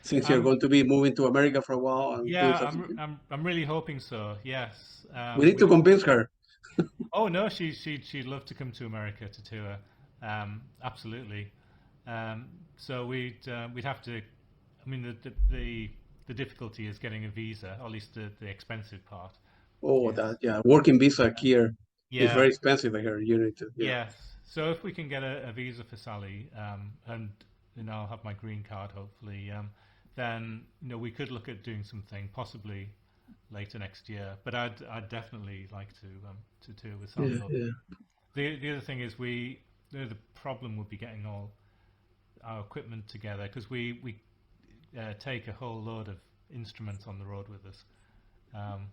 since you're Um, going to be moving to America for a while and doing yeah, something, I'm really hoping so. Yes, we need we to don't. convince her. Oh no, she'd love to come to America to tour. Absolutely. So we'd have to. I mean, the difficulty is getting a visa, or at least the expensive part Oh, is. that yeah, working visa here is Yeah. very expensive. I heard you need to yeah. Yes. So if we can get a visa for Sally, and I'll have my green card hopefully, then we could look at doing something possibly later next year. But I'd definitely like to tour with Yeah, Sally. But yeah, the other thing is the problem would be getting all our equipment together because we take a whole load of instruments on the road with us, um,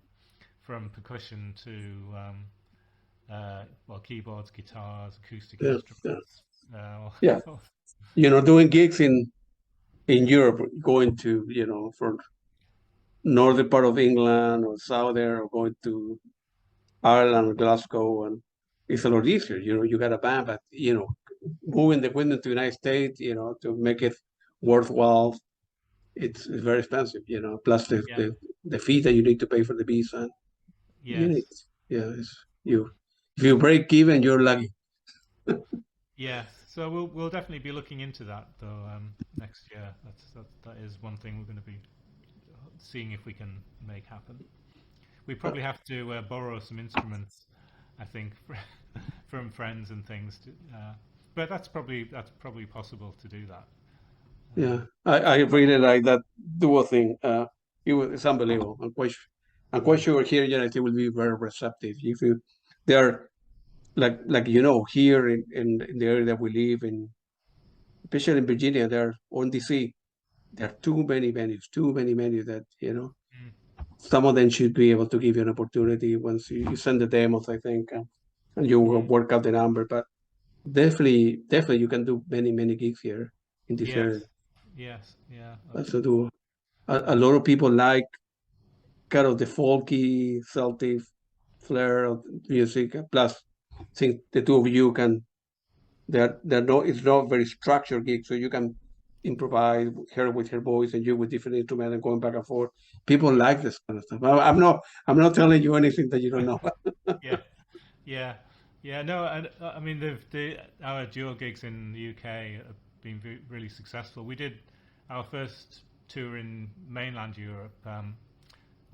from percussion to well, keyboards, guitars, acoustic yeah, yeah. instruments. Yeah. Doing gigs in Europe, going to from northern part of England or southern, or going to Ireland or Glasgow, and it's a lot easier. You got a band, but moving the equipment to the United States, to make it worthwhile, it's very expensive. Plus Yeah. the fee that you need to pay for the visa. You need, Yes. yeah, if you break even, you're lucky. Yes. So we'll definitely be looking into that though next year. That is one thing we're going to be seeing if we can make happen. We probably have to borrow some instruments, I think, from friends and things. But that's probably possible to do that. Yeah, I really like that duo thing. It's unbelievable. I'm quite sure here in United will be very receptive. If you, they are like here in the area that we live in, especially in Virginia, there on DC, there are too many venues that Mm. some of them should be able to give you an opportunity once you send the demos, I think, and you will Mm. work out the number. But definitely, you can do many gigs here in this area. Yes. Yes. Yeah. That's a duo. A lot of people like kind of the folky Celtic flair of music. Plus, I think the two of you can. They're no. It's not very structured gig, so you can improvise her with her voice and you with different instruments and going back and forth. People like this kind of stuff. I'm not. I'm not telling you anything that you don't know. Yeah. Yeah. Yeah. No. And I mean, our duo gigs in the UK have been really successful. We did our first tour in mainland Europe.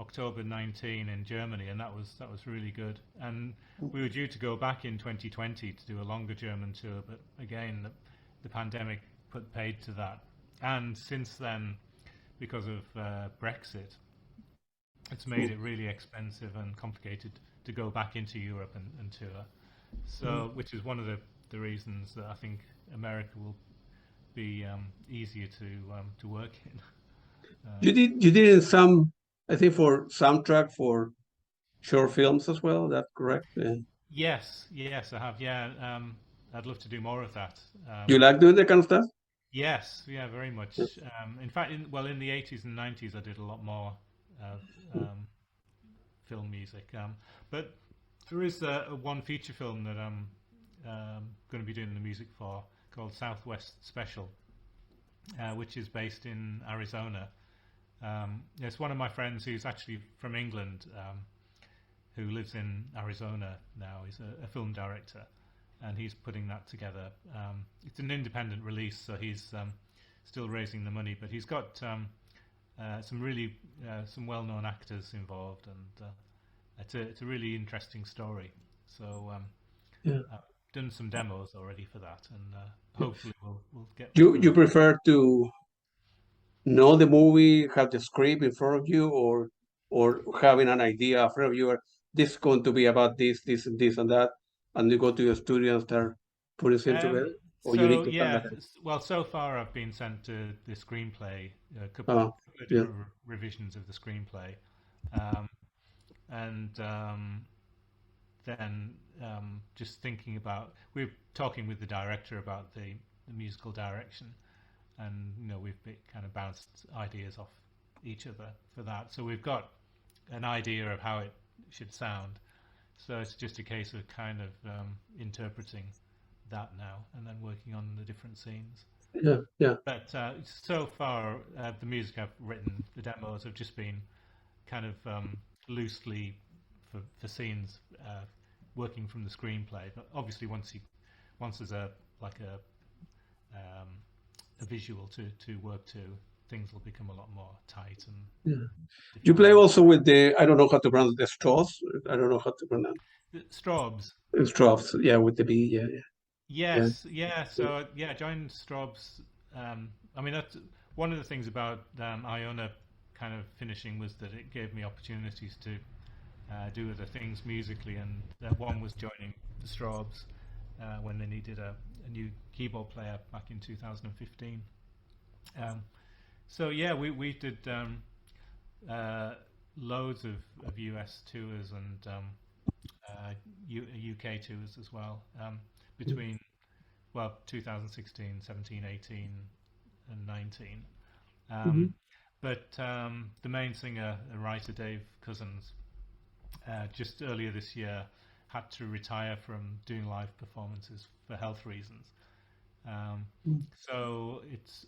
October 19 in Germany, and that was really good. And we were due to go back in 2020 to do a longer German tour, but again, the pandemic put paid to that. And since then, because of Brexit, it's made it really expensive and complicated to go back into Europe and tour. So, which is one of the reasons that I think America will be easier to work in. You did in some, I think, for soundtrack for short films as well. Is that correct? Yes, I have. Yeah, I'd love to do more of that. You like doing that kind of stuff? Yes, yeah, very much. In fact, in the 80s and 90s, I did a lot more film music. But there is one feature film that I'm going to be doing the music for called Southwest Special, which is based in Arizona. It's one of my friends who's actually from England, who lives in Arizona now. He's a film director, and he's putting that together. It's an independent release, so he's still raising the money, but he's got some really some well-known actors involved, and it's a really interesting story. So I've done some demos already for that, and hopefully we'll get. You prefer to know the movie, have the script in front of you, or having an idea in front of you? This is going to be about this, and this, and that, and you go to your studio and start putting it together, or you need So to have yeah, like well, so far I've been sent to the screenplay, a couple a, of yeah, different revisions of the screenplay, and then just thinking about, we're talking with the director about the musical direction, and we've kind of bounced ideas off each other for that. So we've got an idea of how it should sound. So it's just a case of kind of interpreting that now, and then working on the different scenes. yeah. But so far, the music I've written, the demos have just been kind of loosely for scenes, working from the screenplay. But obviously, once there's a visual to work to, things will become a lot more tight and. Yeah. You play also with the, I don't know how to pronounce the Strawbs. I don't know how to pronounce Strawbs. Strawbs. Yeah, with the B. Yeah. Yes, yeah. So yeah, I joined Strawbs. I mean, that's one of the things about Iona kind of finishing, was that it gave me opportunities to do other things musically, and one was joining the Strawbs when they needed a new keyboard player back in 2015. So yeah, we did loads of US tours and UK tours as well, between 2016, 17, 18 and 19. But the main singer and writer, Dave Cousins, just earlier this year had to retire from doing live performances for health reasons. So it's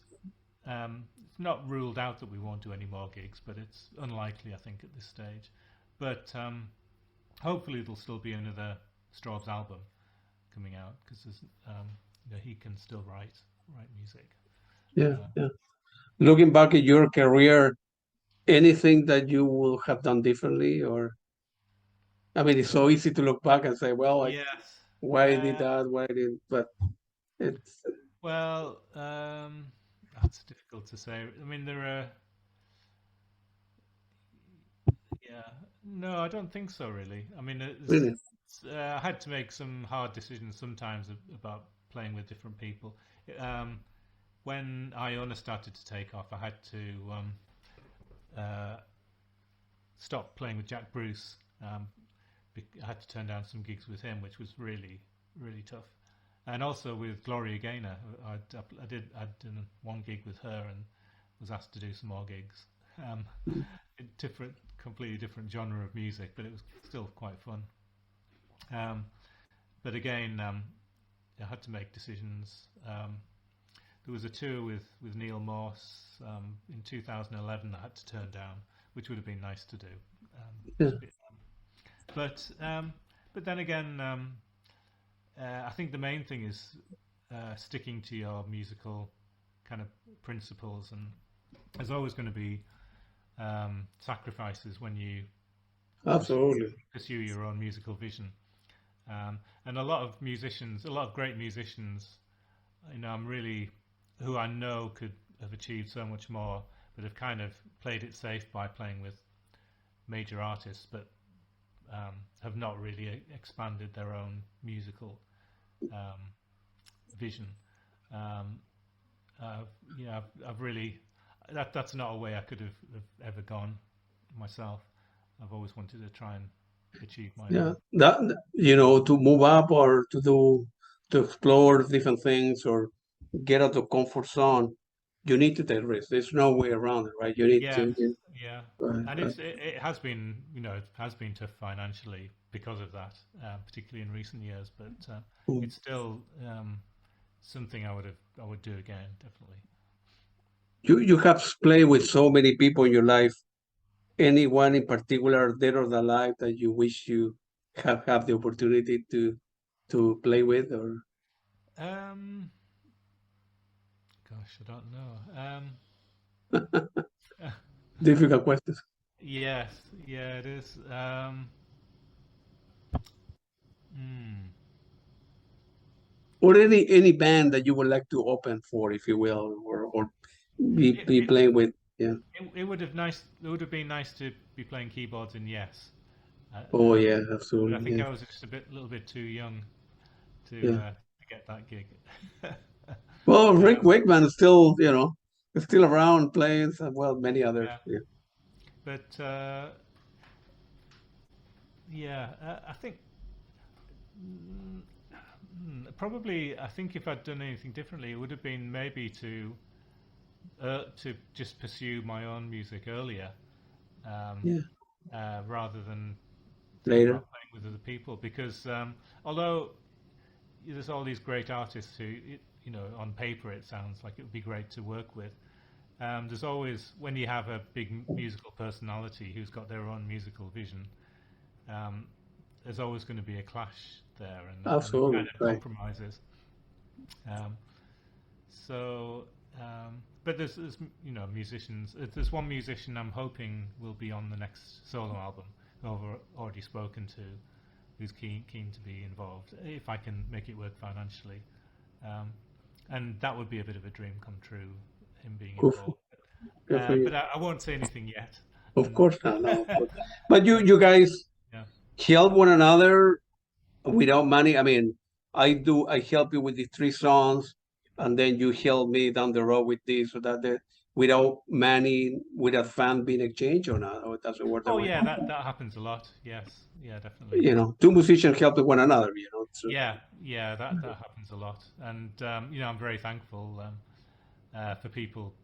not ruled out that we won't do any more gigs, but it's unlikely, I think, at this stage. But hopefully there'll still be another Strawbs album coming out, because he can still write music. Yeah. Looking back at your career, anything that you would have done differently, or I mean, it's so easy to look back and say, well, Yes. why I did that, why I did, but it's Well, that's difficult to say. I mean, there are. Yeah. No, I don't think so, really. I mean, really, I had to make some hard decisions sometimes about playing with different people. When Iona started to take off, I had to stop playing with Jack Bruce. I had to turn down some gigs with him, which was really, really tough. And also with Gloria Gaynor, I'd done one gig with her and was asked to do some more gigs. Completely different genre of music, but it was still quite fun. But again, I had to make decisions. There was a tour with Neil Morse in 2011 I had to turn down, which would have been nice to do. But then again, I think the main thing is sticking to your musical kind of principles, and there's always going to be sacrifices when you Absolutely. pursue your own musical vision. And a lot of musicians, a lot of great musicians, I'm really, who I know could have achieved so much more, but have kind of played it safe by playing with major artists, but have not really expanded their own musical vision. Um, I've really, that's not a way I could have ever gone myself. I've always wanted to try and achieve my own. That to move up or to explore different things or get out of comfort zone, you need to take risks. There's no way around it, right? You need Yes, to. yeah, Right, and right. it has been it has been tough financially because of that, particularly in recent years. But Mm. it's still something I would do again, definitely. You have played with so many people in your life. Anyone in particular, dead or alive, that you wish you have the opportunity to play with, or Um, Gosh, I don't know. difficult questions, Yes, yeah, it is. Hmm. or any band that you would like to open for, if you will, or be It, be it, playing with. Yeah. it would have nice. It would have been nice to be playing keyboards in Yes, uh, Oh um, yeah, but I absolutely. think Yeah, I was just little bit too young yeah. to get that gig. Well, Rick um, Wakeman is still, is still around playing. So, well, many others. yeah, Yeah. but yeah, I think mm, probably. I think if I'd done anything differently, it would have been maybe to just pursue my own music earlier, um, Yeah. rather than thinking Later. about playing with other people. Because although there's all these great artists who, on paper it sounds like it would be great to work with. There's always, when you have a big musical personality who's got their own musical vision, um, there's always going to be a clash there and kind Absolutely. of Right. compromises. Um, So, but there's musicians. There's one musician I'm hoping will be on the next solo album, who I've already spoken to, who's keen to be involved if I can make it work financially, um, and that would be a bit of a dream come true, him being Good involved. good for you. But I won't say anything yet. Of And course not. No. Of course. But you and you guys yeah, help one another without money. I mean, I help you with the three songs, and then you help me down the road with this or that. Without money, without fun being exchanged or not, or it doesn't work that oh way. yeah, that happens a lot. Yes, yeah, definitely. Two musicians help one another. So, Yeah, that happens a lot, and I'm very thankful for people.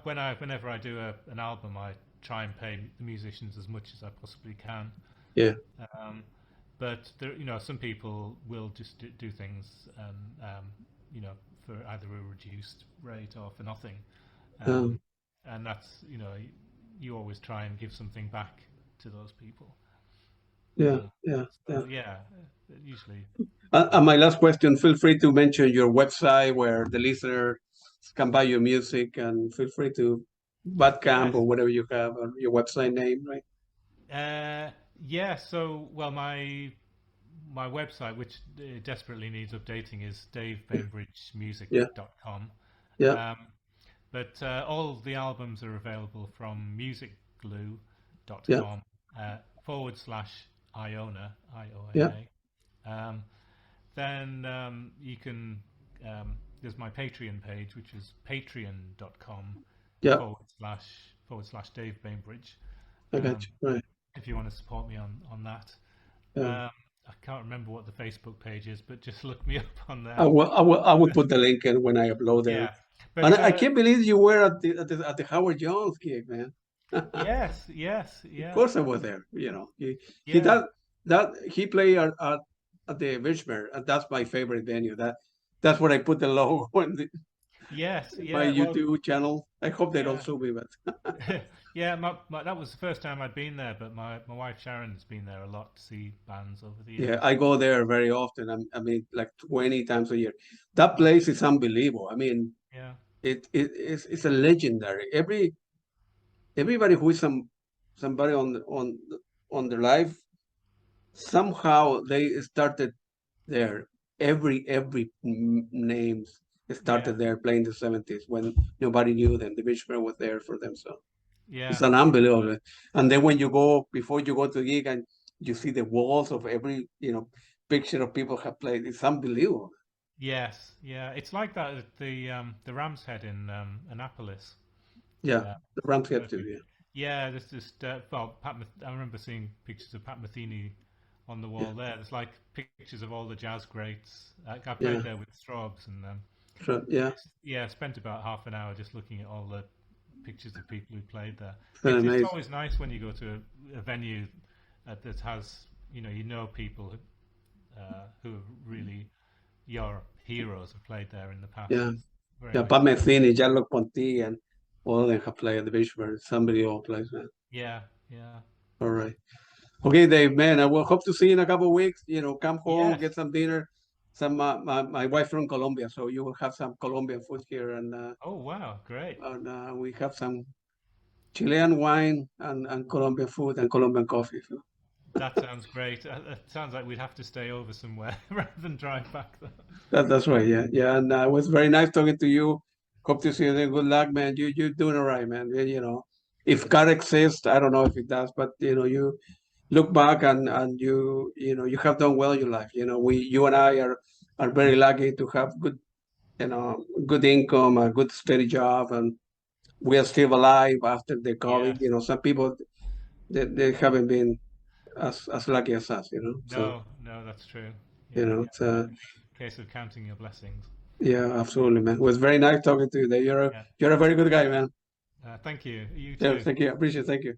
Whenever I do an album, I try and pay the musicians as much as I possibly can. yeah. Um, but there, some people will just do things, for either a reduced rate or for nothing, Um, and that's you always try and give something back to those people. yeah. Uh, Yeah. Yeah. so yeah, usually. And my last question, feel free to mention your website where the listener can buy your music, and feel free to Bandcamp Yes. or whatever you have, or your website name, right? Uh, yeah. So, well, my website, which desperately needs updating, is Yeah, davebainbridgemusic.com. yeah, Um, but all the albums are available from yeah, musicglue.com / Iona, yeah, IONA. Then you can, there's my Patreon page, which is patreon.com yeah. / Dave Bainbridge. I got Um, you. Right. if you want to support me on that. Yeah. I can't remember what the Facebook page is, but just look me up on I there. will, I will, I will put the link in when I upload there. Yeah, And but I can't believe you were at the Howard Jones gig, man. yes, yes, Of yeah, course I was there. He yeah, that he played at the Richmond, and that's my favorite venue. That's where I put the logo on yes, my yeah. Well, YouTube channel. I hope they don't yeah, sue me, but yeah. That was the first time I'd been there, but my wife Sharon's been there a lot to see bands over the yeah, years. I go there very often. I mean, like 20 times a year. That Oh, place is unbelievable. I mean, yeah, it's a legendary. everybody who is somebody on their life, somehow they started there. Every names Yeah, started there playing the 70s when nobody knew them. The Beach Band was there for them, so yeah, it's an unbelievable. And then when you go before you go to the gig and you see the walls of every picture of people have played, it's unbelievable. yes, yeah. It's like that at the Ram's Head in Annapolis. Yeah, Uh, the Rams I don't know have if to. you, Yeah, yeah, there's just well, I remember seeing pictures of Pat Metheny on the yeah, wall there. There's like pictures of all the jazz greats. I yeah, played there with Strawbs, and so, yeah. yeah, spent about half an hour just looking at all the pictures of people who played there. Very It's nice. always nice when you go to a venue that has people who are really your heroes have played there in the past. Yeah, It's very yeah. nice Pat to do. Metheny, Gianluca Ponti, and all of them have played at the Beach Band. Somebody all plays, man. Yeah, yeah, All right. Okay, Dave, man, I will hope to see you in a couple of weeks. Come home, yes. get some dinner. My wife from Colombia, so you will have some Colombian food here, Oh wow, great. and we have some Chilean wine and Colombian food and Colombian coffee. So That sounds great. It sounds like we'd have to stay over somewhere rather than drive back though. that's right, yeah, yeah. And it was very nice talking to you. Hope to see you there. Good luck, man. You're doing all right, man. If God exists, I don't know if it does, but you look back and you have done well in your life. You and I are very lucky to have good income, a good steady job, and we are still alive after the COVID. Yes. Some people they haven't been as lucky as us. So No, no, that's true. you Yeah, know, yeah. it's Case of counting your blessings. yeah, absolutely, man. It was very nice talking to you. You're a, Yeah. you're a very good guy, man. Thank you. You Yeah, too. thank you. I appreciate it. Thank you.